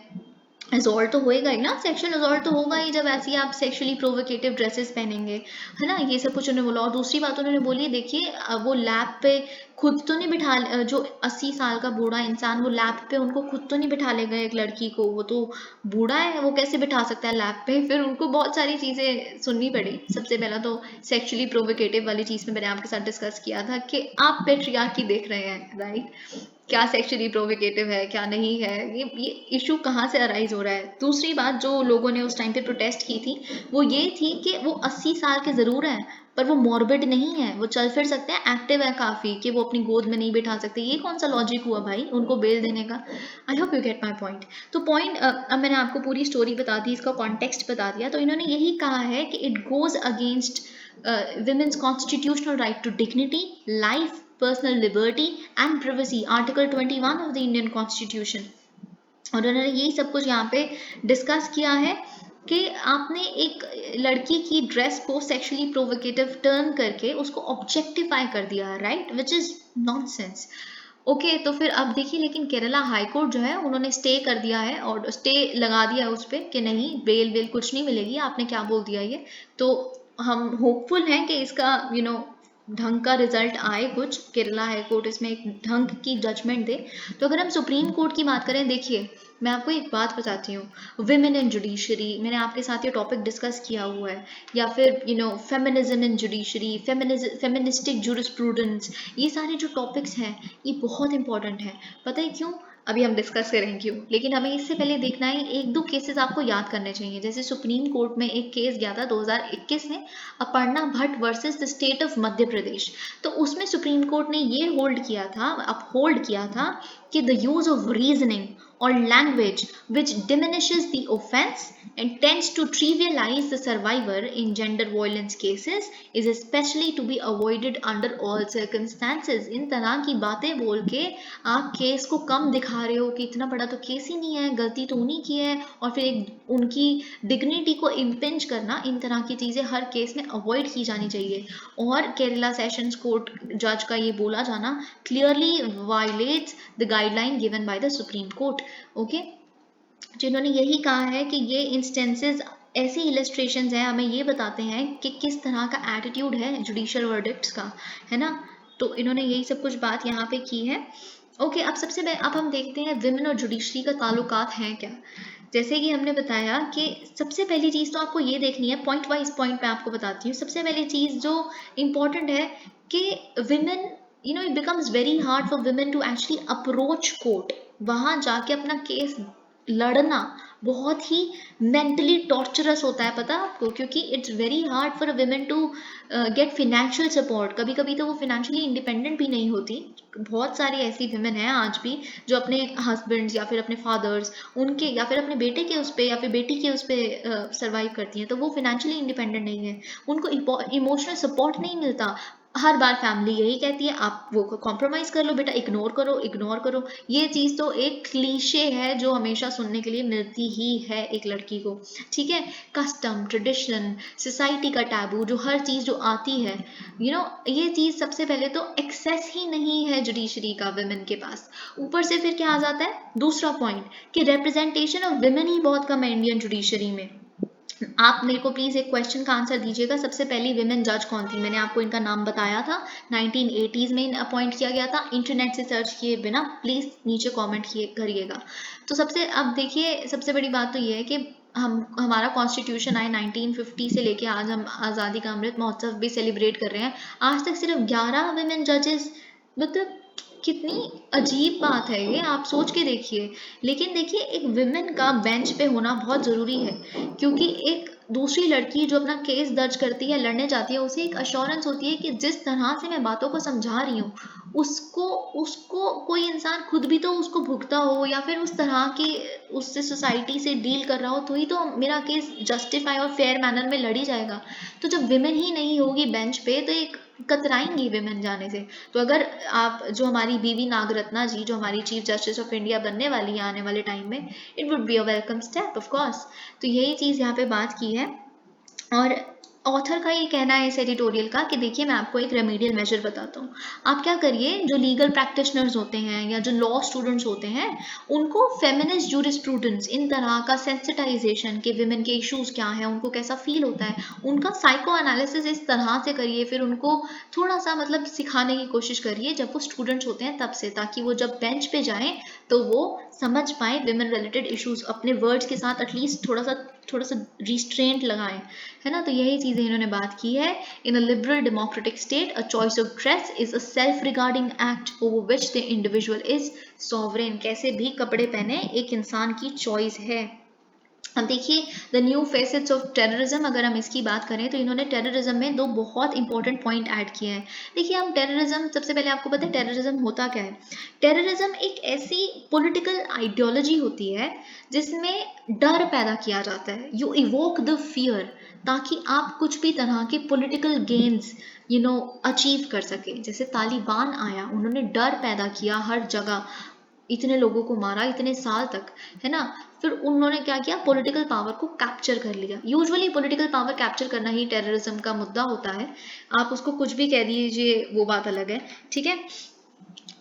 A: असॉल्ट तो होएगा ही ना, सेक्शुअल असॉल्ट तो होगा ही जब ऐसी आप सेक्सुअली प्रोवोकेटिव ड्रेसेस पहनेंगे, है ना. ये सब कुछ उन्होंने बोला. और दूसरी बात उन्होंने बोली, देखिए वो लैब पे खुद तो नहीं बिठा, जो 80 साल का बूढ़ा इंसान वो लैब पे उनको खुद तो नहीं बिठा लेगा एक लड़की को, वो तो बूढ़ा है, वो कैसे बिठा सकता है लैब पे. फिर उनको बहुत सारी चीज़ें सुननी पड़ी. सबसे पहला तो सेक्सुअली प्रोवोकेटिव वाली चीज़ में मैंने आपके साथ डिस्कस किया था कि आप पेट्रियार्की देख रहे हैं, राइट, क्या सेक्सुअली प्रोवोकेटिव है क्या नहीं है, ये इशू कहाँ से अराइज हो रहा है. दूसरी बात जो लोगों ने उस टाइम पे प्रोटेस्ट की थी वो ये थी कि वो 80 साल के ज़रूर हैं पर वो मॉर्बिड नहीं है, वो चल फिर सकते हैं, एक्टिव है काफ़ी, कि वो अपनी गोद में नहीं बिठा सकते. ये कौन सा लॉजिक हुआ भाई उनको बेल देने का. आई hope you get my point. तो पॉइंट, अब मैंने आपको पूरी स्टोरी बता दी, इसका कॉन्टेक्स्ट बता दिया. तो इन्होंने यही कहा है कि it goes against women's constitutional right to dignity, life, personal liberty and privacy, Article 21 of the Indian Constitution. और उन्होंने यही सब कुछ यहाँ पे डिस्कस किया है कि आपने एक लड़की की ड्रेस को सेक्सुअली प्रोवोकेटिव टर्न करके उसको ऑब्जेक्टिफाई कर दिया, right, which is nonsense. Okay तो फिर अब देखिए, लेकिन केरला हाई कोर्ट जो है उन्होंने स्टे कर दिया है और स्टे लगा दिया है उस पर कि नहीं बेल वेल कुछ नहीं मिलेगी. आपने क्या बोल दिया ये, तो हम होपफुल हैं कि इसका ढंग का रिजल्ट आए, कुछ केरला हाई कोर्ट इसमें एक ढंग की जजमेंट दे. तो अगर हम सुप्रीम कोर्ट की बात करें, देखिए मैं आपको एक बात बताती हूँ, विमेन इन जुडिशरी, मैंने आपके साथ ये टॉपिक डिस्कस किया हुआ है, या फिर फेमिनिज्म इन जुडिशरी, फेमिनिस्टिक जूरिस्प्रूडेंस, ये सारे जो टॉपिक्स हैं ये बहुत इंपॉर्टेंट हैं. पता है क्यों, अभी हम डिस्कस करेंगे क्यों, लेकिन हमें इससे पहले देखना है, एक दो केसेस आपको याद करने चाहिए. जैसे सुप्रीम कोर्ट में एक केस गया था 2021 में, Aparna Bhatt versus the state of Madhya Pradesh. तो उसमें सुप्रीम कोर्ट ने ये अपहोल्ड किया था कि the use of reasoning or language which diminishes the offense and tends to trivialize the survivor in gender violence cases is especially to be avoided under all circumstances. इन तरह की बातें बोल के आप केस को कम दिखा रहे हो कि इतना बड़ा तो केस ही नहीं है, गलती तो उन्हीं की है, और फिर एक उनकी डिग्निटी को इम्पिंच करना, इन तरह की चीज़ें हर केस में अवॉइड की जानी चाहिए. और केरला सेशंस कोर्ट जज का ये बोला जाना clearly violets the guideline given by the supreme court. Okay, जिन्होंने यही कहा है कि ये इंस्टेंसेस, ऐसी इलस्ट्रेशंस हैं, हमें ये बताते हैं कि किस तरह का एटीट्यूड है जुडिशियल वर्डिक्ट्स का, है ना. तो इन्होंने यही सब कुछ बात यहाँ पे की है. ओके, अब हम देखते हैं विमेन और जुडिशरी का ताल्लुकात हैं क्या. जैसे कि हमने बताया कि सबसे पहली चीज़ तो आपको ये देखनी है, पॉइंट वाइज पॉइंट मैं आपको बताती हूँ. सबसे पहली चीज़ जो इम्पोर्टेंट है कि women, it becomes very hard for women to actually approach court, वहाँ जाके अपना केस लड़ना बहुत ही मेंटली टॉर्चरस होता है, पता है आपको, क्योंकि it's very hard for a women to get financial support. कभी कभी तो वो फिनेंशियली इंडिपेंडेंट भी नहीं होती। बहुत सारी ऐसी वुमेन हैं आज भी जो अपने हस्बैंड्स या फिर अपने फादर्स उनके या फिर अपने बेटे के उस पे या फिर बेटी के उस पे सर्वाइव करती हैं, तो वो फिनेंशियली इंडिपेंडेंट नहीं है, उनको इमोशनल सपोर्ट नहीं मिलता। हर बार फैमिली यही कहती है आप वो कॉम्प्रोमाइज कर लो बेटा, इग्नोर करो इग्नोर करो। ये चीज तो एक क्लीशे है जो हमेशा सुनने के लिए मिलती ही है एक लड़की को, ठीक है। कस्टम, ट्रेडिशन, सोसाइटी का टैबू, जो हर चीज जो आती है, ये चीज सबसे पहले तो एक्सेस ही नहीं है जुडिशरी का वुमेन के पास। ऊपर से फिर क्या आ जाता है दूसरा पॉइंट, कि रिप्रेजेंटेशन ऑफ वुमेन ही बहुत कम है इंडियन जुडिशरी में। आप मेरे को प्लीज एक क्वेश्चन का आंसर दीजिएगा, सबसे पहली विमेन जज कौन थी? मैंने आपको इनका नाम बताया था, 1980s में अपॉइंट किया गया था। इंटरनेट से सर्च किए बिना प्लीज नीचे कमेंट किए करिएगा। तो सबसे अब देखिए, सबसे बड़ी बात तो ये है कि हमारा कॉन्स्टिट्यूशन आए 1950 से लेके आज हम आज़ादी का अमृत महोत्सव भी सेलिब्रेट कर रहे हैं, आज तक सिर्फ 11 विमेन जजेस, मतलब कितनी अजीब बात है ये, आप सोच के देखिए। लेकिन देखिए एक विमेन का बेंच पे होना बहुत ज़रूरी है, क्योंकि एक दूसरी लड़की जो अपना केस दर्ज करती है, लड़ने जाती है, उसे एक अश्योरेंस होती है कि जिस तरह से मैं बातों को समझा रही हूँ, उसको उसको कोई इंसान खुद भी तो उसको भुगता हो या फिर उस तरह की उससे सोसाइटी से डील कर रहा हो, तो ही तो मेरा केस जस्टिफाई और फेयर मैनर में लड़ी जाएगा। तो जब विमेन ही नहीं होगी बेंच पे तो एक कतराएंगी विमेन जाने से। तो अगर आप जो हमारी बीवी नागरत्ना जी जो हमारी चीफ जस्टिस ऑफ इंडिया बनने वाली है आने वाले टाइम में, it would be a welcome step of course. तो यही चीज़ यहाँ पे बात की है। और ऑथर का ये कहना है इस एडिटोरियल का कि देखिए मैं आपको एक रेमेडियल मेजर बताता हूँ। आप क्या करिए, जो लीगल प्रैक्टिशनर्स होते हैं या जो लॉ स्टूडेंट्स होते हैं, उनको फेमिनिस्ट जूरिस्प्रूडेंस, इन तरह का सेंसिटाइजेशन के विमेन के इश्यूज क्या हैं, उनको कैसा फील होता है, उनका साइको एनालिसिस इस तरह से करिए, फिर उनको थोड़ा सा मतलब सिखाने की कोशिश करिए जब वो स्टूडेंट्स होते हैं तब से, ताकि वो जब बेंच पे जाएं तो वो समझ पाए विमेन रिलेटेड इश्यूज, अपने वर्ड्स के साथ एटलीस्ट थोड़ा सा रिस्ट्रेंट लगाएं, है ना। तो यही चीजें इन्होंने बात की है। In a liberal democratic state a choice of dress is a self regarding act over which the individual is sovereign. कैसे भी कपड़े पहने एक इंसान की चॉइस है। अब देखिए the new facets of terrorism, अगर हम इसकी बात करें तो इन्होंने टेररिज्म में दो बहुत इंपॉर्टेंट पॉइंट ऐड किए हैं। देखिए हम टेररिज्म, सबसे पहले आपको पता है टेररिज्म होता क्या है? टेररिज्म एक ऐसी पॉलिटिकल आइडियोलॉजी होती है जिसमें डर पैदा किया जाता है, यू इवोक द फियर, ताकि आप कुछ भी तरह के पॉलिटिकल गेन्स अचीव कर सके। जैसे तालिबान आया, उन्होंने डर पैदा किया हर जगह, इतने लोगों को मारा इतने साल तक, है ना। फिर उन्होंने क्या किया, पॉलिटिकल पावर को कैप्चर कर लिया। यूजुअली पॉलिटिकल पावर कैप्चर करना ही टेररिज्म का मुद्दा होता है, आप उसको कुछ भी कह दीजिए वो बात अलग है, ठीक है।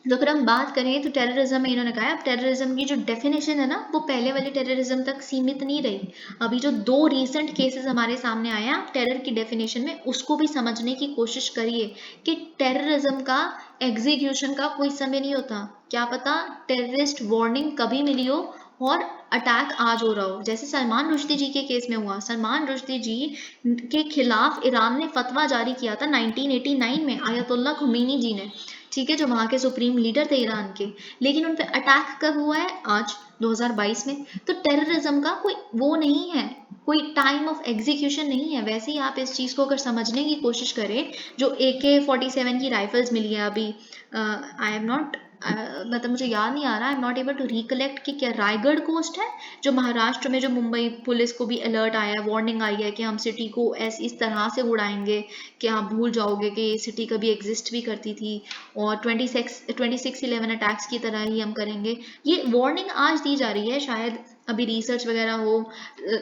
A: तो अगर हम बात करें तो टेररिज्म में इन्होंने कहा, अब टेररिज्म की जो डेफिनेशन है ना, वो पहले वाले टेररिज्म तक सीमित नहीं रही। अभी जो दो रीसेंट केसेस हमारे सामने आए हैं, आप टेरर की डेफिनेशन में उसको भी समझने की कोशिश करिए कि टेररिज्म का एग्जीक्यूशन का कोई समय नहीं होता। क्या पता टेररिस्ट वार्निंग कभी मिली हो और अटैक आज हो रहा हो, जैसे सलमान रुश्दी जी के केस में हुआ। सलमान रुश्दी जी के खिलाफ ईरान ने फतवा जारी किया था 1989 में, आयतुल्ला खुमैनी जी ने, ठीक है, जो वहाँ के सुप्रीम लीडर थे ईरान के। लेकिन उन पे अटैक कब हुआ है? आज 2022 में। तो टेररिज्म का कोई वो नहीं है, कोई टाइम ऑफ एग्जीक्यूशन नहीं है। वैसे ही आप इस चीज़ को अगर समझने की कोशिश करें, जो AK-47 की राइफल्स मिली है अभी, आई एम नॉट, मतलब मुझे याद नहीं आ रहा, I am not able to recollect कि क्या रायगढ़ कोस्ट है जो महाराष्ट्र में, जो मुंबई पुलिस को भी अलर्ट आया है, वार्निंग आई है कि हम सिटी को इस तरह से उड़ाएंगे कि आप भूल जाओगे कि ये सिटी कभी एग्जिस्ट भी करती थी, और 26/11 अटैक्स की तरह ही हम करेंगे। ये वार्निंग आज दी जा रही है, शायद अभी रिसर्च वगैरह हो,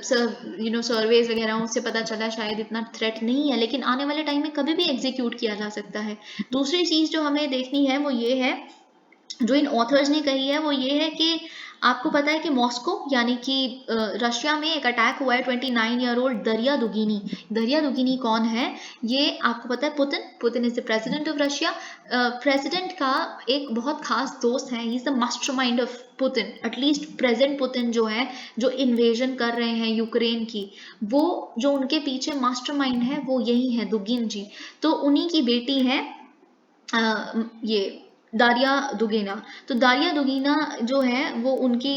A: सर्वेज वगैरह हो, उससे पता चला शायद इतना थ्रेट नहीं है, लेकिन आने वाले टाइम में कभी भी एग्जीक्यूट किया जा सकता है। दूसरी चीज़ जो हमें देखनी है वो ये है, जो इन ऑथर्स ने कही है, वो ये है कि आपको पता है कि मॉस्को यानी कि रशिया में एक अटैक हुआ है 29-year-old दरिया दुगिनी। दरिया दुगिनी कौन है? ये आपको पता है, Putin is the president of Russia. President का एक बहुत खास दोस्त है, he is the mastermind of Putin, at least present Putin जो है, जो इन्वेजन कर रहे हैं यूक्रेन की, वो जो उनके पीछे मास्टरमाइंड है वो यही है, दुगिन जी। तो उन्हीं की बेटी है ये दारिया दुगीना। तो दारिया दुगीना जो है वो उनकी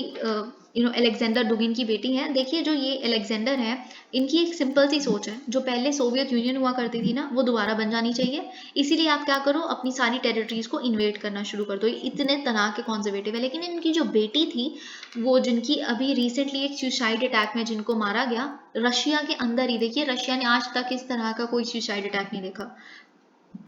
A: अलेक्जेंडर दुगिन की बेटी हैं। देखिए जो ये अलेक्जेंडर है, इनकी एक सिंपल सी सोच है, जो पहले सोवियत यूनियन हुआ करती थी ना, वो दोबारा बन जानी चाहिए। इसीलिए आप क्या करो, अपनी सारी टेरिटरीज को इन्वेट करना शुरू कर दो। इतने तरह के कॉन्जर्वेटिव है। लेकिन इनकी जो बेटी थी, वो जिनकी अभी रिसेंटली एक सुसाइड अटैक में जिनको मारा गया, रशिया के अंदर ही, देखिए रशिया ने आज तक इस तरह का कोई सुसाइड अटैक नहीं देखा,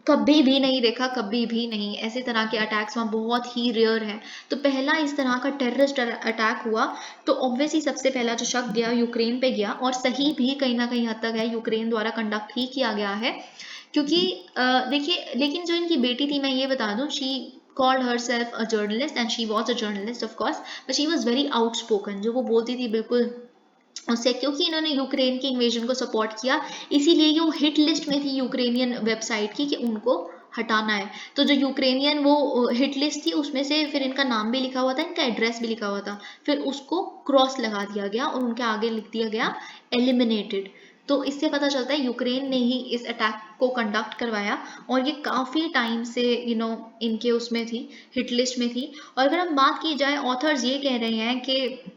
A: कभी भी नहीं देखा, कभी भी नहीं। ऐसे तरह के अटैक्स वहाँ बहुत ही रेयर है। तो पहला इस तरह का टेररिस्ट अटैक हुआ, तो ऑब्वियसली सबसे पहला जो शक गया यूक्रेन पे गया, और सही भी कहीं ना कहीं हद तक है, यूक्रेन द्वारा कंडक्ट ही किया गया है। क्योंकि देखिए, लेकिन जो इनकी बेटी थी, मैं ये बता दूं, she called herself a journalist and she was a journalist of course, but she was very outspoken। जो वो बोलती थी बिल्कुल उससे, क्योंकि इन्होंने यूक्रेन की इन्वेजन को सपोर्ट किया, इसीलिए ये वो हिट लिस्ट में थी यूक्रेनियन वेबसाइट की कि उनको हटाना है। तो जो यूक्रेनियन वो हिट लिस्ट थी, उसमें से फिर इनका नाम भी लिखा हुआ था, इनका एड्रेस भी लिखा हुआ था, फिर उसको क्रॉस लगा दिया गया और उनके आगे लिख दिया गया एलिमिनेटेड। तो इससे पता चलता है यूक्रेन ने ही इस अटैक को कंडक्ट करवाया, और ये काफ़ी टाइम से इनके उसमें थी, हिट लिस्ट में थी। और अगर हम बात की जाए, ऑथर्स ये कह रहे हैं कि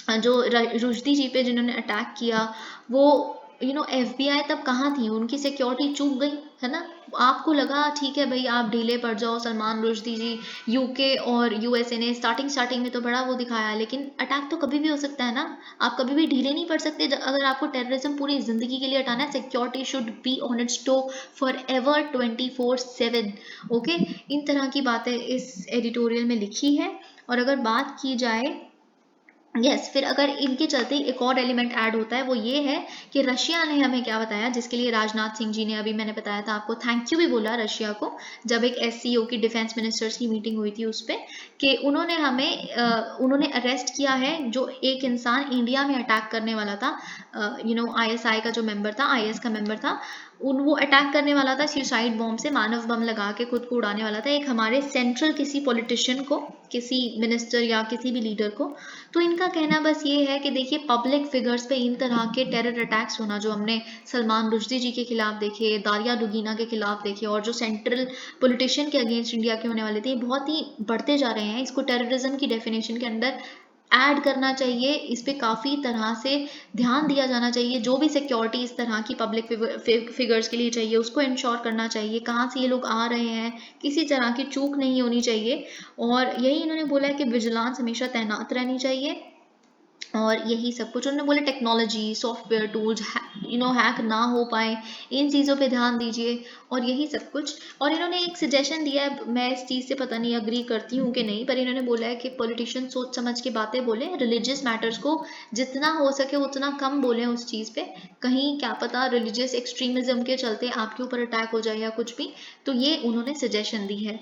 A: जो रुश्दी जी पे जिन्होंने अटैक किया, वो FBI तब कहाँ थी, उनकी सिक्योरिटी चूक गई है ना। आपको लगा ठीक है भाई, आप ढीले पड़ जाओ, सलमान रुश्दी जी, यूके और यूएसए ने स्टार्टिंग में तो बड़ा वो दिखाया, लेकिन अटैक तो कभी भी हो सकता है ना। आप कभी भी ढीले नहीं पड़ सकते। अगर आपको टेररिज्म पूरी जिंदगी के लिए हटाना है, security should be on its toe for ever 24/7। Okay, इन तरह की बातें इस एडिटोरियल में लिखी है। और अगर बात की जाए, फिर अगर इनके चलते एक और एलिमेंट ऐड होता है, वो ये है कि रशिया ने हमें क्या बताया, जिसके लिए राजनाथ सिंह जी ने, अभी मैंने बताया था आपको, थैंक यू भी बोला रशिया को, जब एक SCO की डिफेंस मिनिस्टर्स की मीटिंग हुई थी उस पर, कि उन्होंने अरेस्ट किया है जो एक इंसान इंडिया में अटैक करने वाला था, ISI का जो मेंबर था, IS का मेंबर था, वो अटैक करने वाला था, सुसाइड बॉम्ब से मानव बम लगा के खुद को उड़ाने वाला था, एक हमारे सेंट्रल किसी पॉलिटिशियन को, किसी मिनिस्टर या किसी भी लीडर को। तो इनका कहना बस ये है कि देखिए, पब्लिक फिगर्स पे इन तरह के टेरर अटैक्स होना, जो हमने सलमान रुश्दी जी के खिलाफ देखे, दारिया दुगीना के खिलाफ देखे, और जो सेंट्रल पॉलिटिशियन के अगेंस्ट इंडिया के होने वाले थे, बहुत ही बढ़ते जा रहे हैं। इसको टेररिज्म की डेफिनेशन के अंदर ऐड करना चाहिए, इस पे काफ़ी तरह से ध्यान दिया जाना चाहिए। जो भी सिक्योरिटी इस तरह की पब्लिक फिगर्स के लिए चाहिए, उसको इंश्योर करना चाहिए। कहाँ से ये लोग आ रहे हैं, किसी तरह की चूक नहीं होनी चाहिए। और यही इन्होंने बोला है कि विजिलेंस हमेशा तैनात रहनी चाहिए, और यही सब कुछ उन्होंने बोला। टेक्नोलॉजी, सॉफ्टवेयर टूल्स हैक ना हो पाए, इन चीज़ों पे ध्यान दीजिए, और यही सब कुछ। और इन्होंने एक सजेशन दिया है, मैं इस चीज़ से पता नहीं अग्री करती हूँ कि नहीं, पर इन्होंने बोला है कि पॉलिटिशियन सोच समझ के बातें बोलें, रिलीजियस मैटर्स को जितना हो सके उतना कम बोलें उस चीज़ पे। कहीं क्या पता रिलीजियस एक्सट्रीमिज्म के चलते आपके ऊपर अटैक हो जाए या कुछ भी। तो ये उन्होंने सजेशन दी है।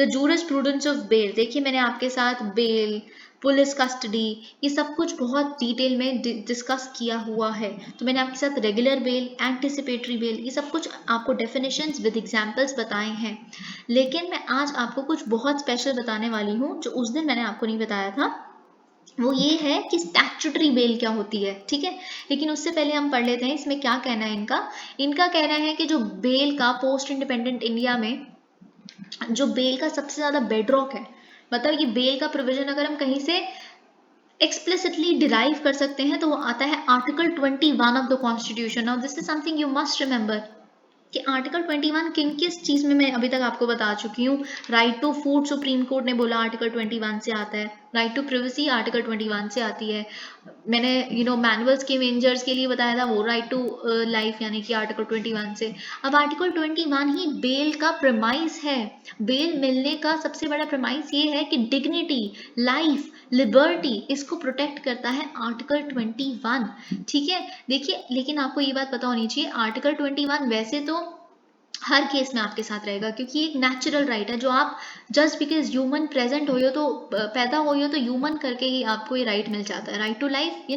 A: द जूरिस्प्रूडेंस ऑफ बेल, देखिए मैंने आपके साथ बेल, पुलिस कस्टडी, ये सब कुछ बहुत डिटेल में डिस्कस किया हुआ है। तो मैंने आपके साथ रेगुलर बेल, एंटिसिपेटरी बेल, ये सब कुछ आपको डेफिनेशंस विद एग्जांपल्स बताए हैं। लेकिन मैं आज आपको कुछ बहुत स्पेशल बताने वाली हूँ, जो उस दिन मैंने आपको नहीं बताया था। वो ये है कि स्टैट्यूटरी बेल क्या होती है, ठीक है। लेकिन उससे पहले हम पढ़ लेते हैं इसमें क्या कहना है इनका। इनका कहना है कि जो बेल का पोस्ट इंडिपेंडेंट इंडिया में जो बेल का सबसे ज्यादा बेडरॉक है, मतलब ये बेल का प्रोविजन अगर हम कहीं से एक्सप्लिसिटली डिराइव कर सकते हैं, तो वो आता है article 21 of the constitution. Now this is something you must remember कि आर्टिकल 21 किस चीज में मैं अभी तक आपको बता चुकी हूँ। Right to food supreme court ने बोला आर्टिकल 21 से आता है। राइट टू प्रिवेसी आर्टिकल 21 से आती है। मैंने मैनुअल्स के वेंजर्स के लिए बताया था, वो राइट टू लाइफ यानी कि आर्टिकल 21 से। अब आर्टिकल 21 ही बेल का प्रमाइस है। बेल मिलने का सबसे बड़ा प्रमाइस ये है कि डिग्निटी, लाइफ, लिबर्टी, इसको प्रोटेक्ट करता है आर्टिकल 21, ठीक है। देखिए, लेकिन आपको ये बात पता होनी चाहिए, आर्टिकल 21 वैसे तो हर केस में आपके साथ रहेगा, क्योंकि एक नेचुरल राइट है, जो आप जस्ट बिकॉज ह्यूमन प्रेजेंट हो तो पैदा हो तो ह्यूमन करके ही आपको ये राइट मिल जाता है। Right to life,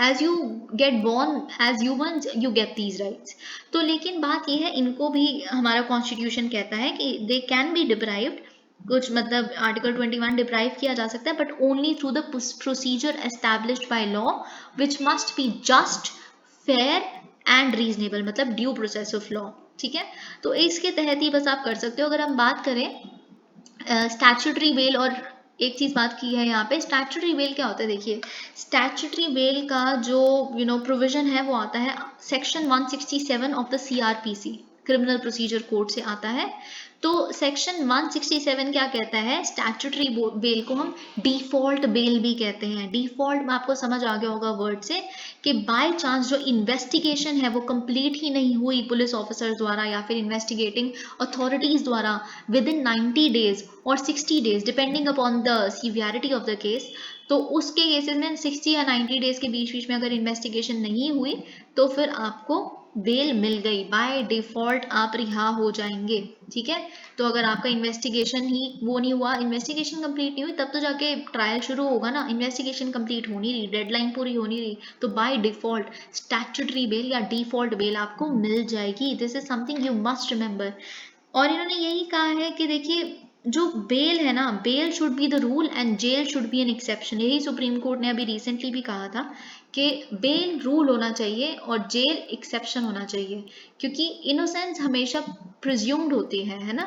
A: as you get born as human you get these rights. तो लेकिन बात ये है, इनको भी हमारा कॉन्स्टिट्यूशन कहता है कि दे कैन बी डिप्राइव्ड, कुछ मतलब आर्टिकल 21 डिप्राइव किया जा सकता है, but only through the procedure established by law which must be just, fair and reasonable, मतलब ड्यू प्रोसेस ऑफ लॉ, ठीक है। तो इसके तहत ही बस आप कर सकते हो। अगर हम बात करें स्टैट्यूटरी बेल और एक चीज बात की है यहाँ पे, स्टैट्यूटरी बेल क्या होता है? देखिए, स्टैट्यूटरी बेल का जो प्रोविजन है वो आता है section 167 of the CrPC, criminal procedure code से आता है। तो सेक्शन 167 क्या कहता है? स्टैट्यूटरी बेल को हम डिफॉल्ट बेल भी कहते हैं। डिफॉल्ट में आपको समझ आ गया होगा वर्ड से कि बाय चांस जो इन्वेस्टिगेशन है वो कंप्लीट ही नहीं हुई पुलिस ऑफिसर्स द्वारा या फिर इन्वेस्टिगेटिंग अथॉरिटीज द्वारा विद इन 90 डेज और 60 days depending upon the severity of the case, तो उसके केसेस में 60 या 90 डेज के बीच बीच में अगर इन्वेस्टिगेशन नहीं हुई तो फिर आपको बेल मिल गई, बाय डिफॉल्ट आप रिहा हो जाएंगे। ठीक है, तो अगर आपका इन्वेस्टिगेशन ही वो नहीं हुआ, इन्वेस्टिगेशन कंप्लीट नहीं हुई, तब तो जाके ट्रायल शुरू होगा ना। इन्वेस्टिगेशन कंप्लीट हो नहीं रही, डेडलाइन पूरी हो नहीं रही, तो बाय डिफॉल्ट स्टैट्यूटरी बेल या डिफॉल्ट बेल आपको मिल जाएगी। This is something you must remember. और इन्होंने यही कहा है कि देखिए, जो बेल है ना, bail should be the rule and jail should be an exception. यही सुप्रीम कोर्ट ने अभी रिसेंटली भी कहा था कि बेल रूल होना चाहिए और जेल एक्सेप्शन होना चाहिए, क्योंकि इनोसेंस हमेशा प्रिज्यूम्ड होती है ना।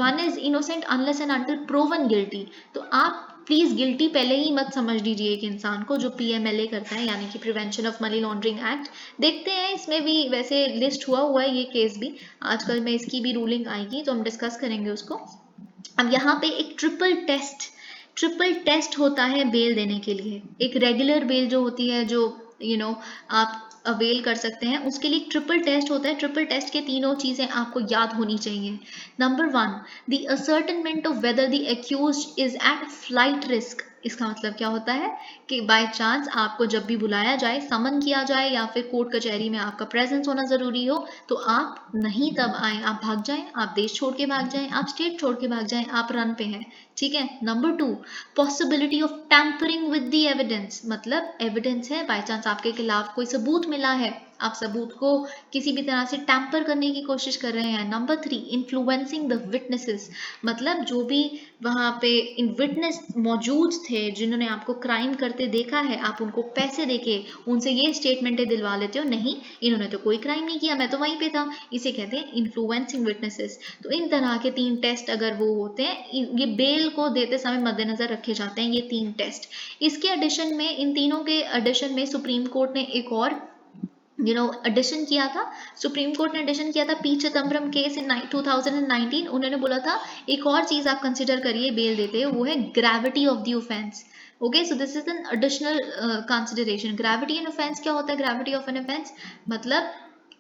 A: One is innocent unless and until proven guilty. तो आप प्लीज गिल्टी पहले ही मत समझ लीजिए एक इंसान को जो पीएमएलए करता है, यानी कि prevention of money laundering act. देखते हैं, इसमें भी वैसे लिस्ट हुआ है ये केस भी, आजकल में इसकी भी रूलिंग आएगी तो हम डिस्कस करेंगे उसको। अब यहाँ पे एक ट्रिपल टेस्ट होता है बेल देने के लिए। एक रेगुलर बेल जो होती है, जो आप अवेल कर सकते हैं, उसके लिए ट्रिपल टेस्ट होता है। ट्रिपल टेस्ट के तीनों चीजें आपको याद होनी चाहिए। Number 1, the ascertainment of whether the accused is at flight risk. इसका मतलब क्या होता है कि बाय चांस आपको जब भी बुलाया जाए, समन किया जाए या फिर कोर्ट कचहरी में आपका प्रेजेंस होना जरूरी हो, तो आप नहीं तब आए, आप भाग जाएं, आप देश छोड़ के भाग जाएं, आप स्टेट छोड़ के भाग जाएं, आप रन पे हैं। ठीक है। Number 2, possibility of tampering with the evidence. मतलब एविडेंस है, बाय चांस आपके खिलाफ कोई सबूत मिला है, आप सबूत को किसी भी तरह से टैंपर करने की कोशिश कर रहे हैं। Number 3, influencing the witnesses. मतलब जो भी वहां पे इन विटनेस मौजूद थे जिन्होंने आपको क्राइम करते देखा है, आप उनको पैसे देके उनसे ये स्टेटमेंटें दिलवा लेते हो, नहीं इन्होंने तो कोई क्राइम नहीं किया, मैं तो वहीं पे था। इसे कहते हैं इन्फ्लुएंसिंग विटनेसेस। तो इन तरह के 3 टेस्ट अगर वो होते हैं, ये बेल को देते समय मद्देनजर रखे जाते हैं, ये 3 टेस्ट। इसके एडिशन में, इन तीनों के एडिशन में सुप्रीम कोर्ट ने एक और एडिशन किया था। सुप्रीम कोर्ट ने एडिशन किया था पी चिदम्बरम केस इन 2019। उन्होंने बोला था एक और चीज आप कंसिडर करिए बेल देते हो, वो है gravity of the offence. Okay, so this is an additional consideration. Gravity an offence क्या होता है? ग्रेविटी ऑफ एन ऑफेंस मतलब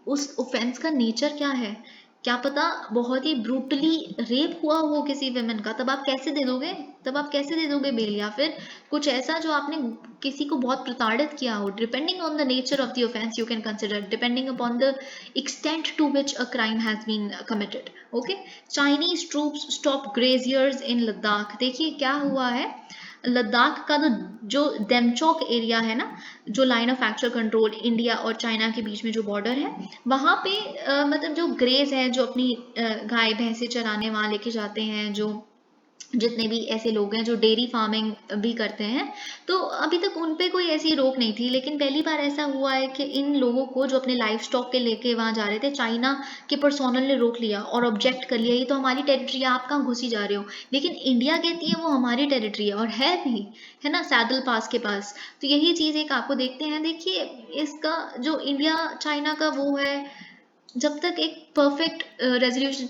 A: उस ऑफेंस का नेचर क्या है। क्या पता बहुत ही ब्रूटली रेप हुआ हो किसी विमेन का, तब आप कैसे दे दोगे? तब आप कैसे दे दोगे बेल? या फिर कुछ ऐसा जो आपने किसी को बहुत प्रताड़ित किया हो। Depending on the nature of the offence you can consider, depending upon the extent to which a crime has been committed. Okay, Chinese troops stop graziers in Ladakh. देखिए क्या हुआ है, लद्दाख का जो डेमचौक एरिया है ना, जो line of actual control India और चाइना के बीच में जो बॉर्डर है, वहाँ पे मतलब जो ग्रेज है, जो अपनी गाय भैंसे चराने वहाँ लेके जाते हैं, जो जितने भी ऐसे लोग हैं जो डेयरी फार्मिंग भी करते हैं, तो अभी तक उन पे कोई ऐसी रोक नहीं थी। लेकिन पहली बार ऐसा हुआ है कि इन लोगों को जो अपने लाइफ स्टॉक के लेके वहां जा रहे थे, चाइना के पर्सोनल ने रोक लिया और ऑब्जेक्ट कर लिया, ये तो हमारी टेरिटरी है, आप कहाँ घुसी जा रहे हो। लेकिन इंडिया कहती है वो हमारी टेरिटरी है, और है भी, है ना, सैडल पास के पास। तो यही चीज एक आपको देखते हैं। देखिए इसका जो इंडिया चाइना का वो है, जब तक एक परफेक्ट रेजोल्यूशन,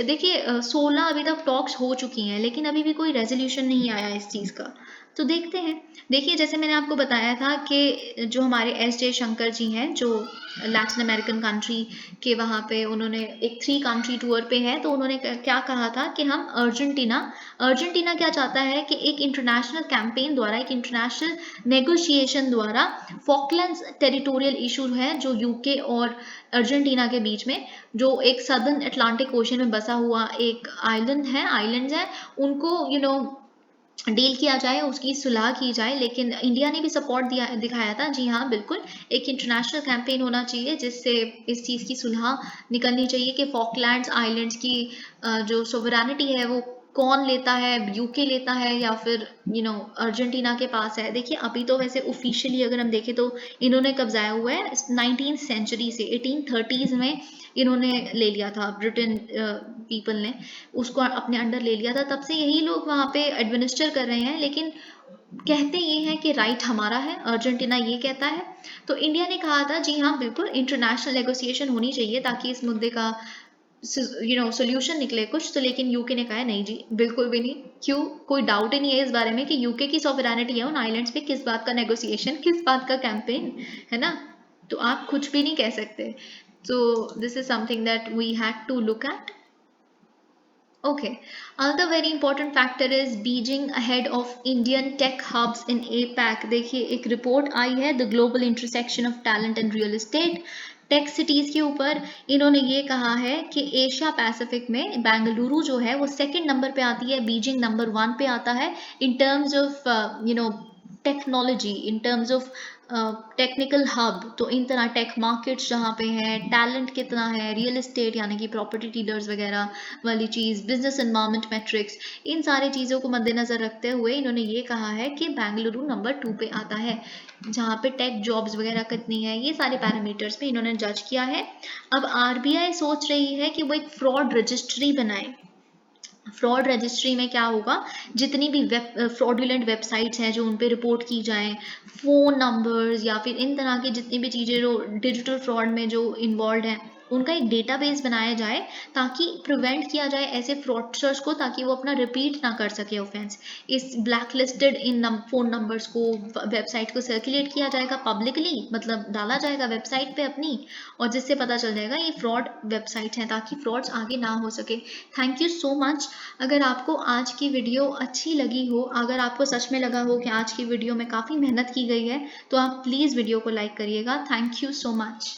A: देखिए 16 अभी तक टॉक्स हो चुकी हैं, लेकिन अभी भी कोई रेजोल्यूशन नहीं आया इस चीज़ का। तो देखते हैं। देखिए जैसे मैंने आपको बताया था कि जो हमारे एस जयशंकर जी हैं, जो लैटिन अमेरिकन कंट्री के वहाँ पे उन्होंने एक 3 कंट्री टूर पे है, तो उन्होंने क्या कहा था कि हम अर्जेंटीना क्या चाहता है कि एक इंटरनेशनल कैंपेन द्वारा, एक इंटरनेशनल नेगोशिएशन द्वारा फॉकलैंड्स टेरिटोरियल इशू है जो यूके और अर्जेंटीना के बीच में, जो एक सदर्न अटलांटिक ओशन में बसा हुआ एक आइलैंड्स है, उनको डील किया जाए, उसकी सुलह की जाए। लेकिन इंडिया ने भी सपोर्ट दिखाया था। जी हाँ, बिल्कुल, एक इंटरनेशनल कैंपेन होना चाहिए जिससे इस चीज़ की सुलह निकलनी चाहिए कि फॉकलैंड्स आइलैंड्स की जो सोवरेनिटी है वो कौन लेता है, यूके लेता है या फिर अर्जेंटीना के पास है। देखिए अभी तो वैसे ऑफिशियली अगर हम देखें तो इन्होंने कब्जाया हुआ है 19th सेंचुरी से, 1830s में इन्होंने ले लिया था, ब्रिटेन पीपल ने उसको अपने अंडर ले लिया था, तब से यही लोग वहाँ पे एडमिनिस्टर कर रहे हैं। लेकिन कहते ये हैं कि राइट हमारा है, अर्जेंटीना ये कहता है। तो इंडिया ने कहा था जी हाँ बिल्कुल इंटरनेशनल नेगोशिएशन होनी चाहिए ताकि इस मुद्दे का सोल्यूशन निकले कुछ। तो लेकिन यूके ने कहा है नहीं जी बिल्कुल भी नहीं। क्यों, कोई डाउट ही नहीं है इस बारे में कि यूके की सॉवरेनिटी है उन आइलैंड्स पे, किस बात का नेगोशिएशन, किस बात का कैंपेन, है ना। तो आप कुछ भी नहीं कह सकते। तो this is something that we had to look at. Okay, another very important factor is Beijing ahead of Indian tech hubs in APAC। देखिए एक रिपोर्ट आई है the global intersection of talent and real estate tech cities के ऊपर। इन्होंने ये कहा है कि एशिया पैसिफिक में बेंगलुरु जो है वो सेकंड नंबर पे आती है, बीजिंग नंबर 1 पे आता है in terms of technology, in terms of technical hub. तो इन तरह टेक मार्केट्स जहाँ पे हैं, टैलेंट कितना है, रियल एस्टेट यानी कि प्रॉपर्टी डीलर्स वगैरह वाली चीज़, बिजनेस एनवायरनमेंट मैट्रिक्स, इन सारी चीज़ों को मद्देनज़र रखते हुए इन्होंने ये कहा है कि बेंगलुरु नंबर 2 पे आता है, जहाँ पे टेक जॉब्स वगैरह कितनी है, ये सारे पैरामीटर्स पे इन्होंने जज किया है। अब आरबीआई सोच रही है कि वो एक फ्रॉड रजिस्ट्री बनाए। फ्रॉड रजिस्ट्री में क्या होगा, जितनी भी फ्रॉडुलेंट वेबसाइट्स हैं जो उन पे रिपोर्ट की जाएं, फ़ोन नंबर्स या फिर इन तरह की जितनी भी चीज़ें जो डिजिटल फ्रॉड में जो इन्वॉल्व हैं, उनका एक डेटाबेस बनाया जाए ताकि प्रिवेंट किया जाए ऐसे फ्रॉडस्टर्स को, ताकि वो अपना रिपीट ना कर सके ऑफेंस। इस black listed in phone numbers को, वेबसाइट को सर्कुलेट किया जाएगा पब्लिकली, मतलब डाला जाएगा वेबसाइट पे अपनी, और जिससे पता चल जाएगा ये फ्रॉड वेबसाइट हैं, ताकि फ्रॉड्स आगे ना हो सके। Thank you so much. अगर आपको आज की वीडियो अच्छी लगी हो, अगर आपको सच में लगा हो कि आज की वीडियो में काफ़ी मेहनत की गई है, तो आप प्लीज़ वीडियो को लाइक करिएगा। Thank you so much.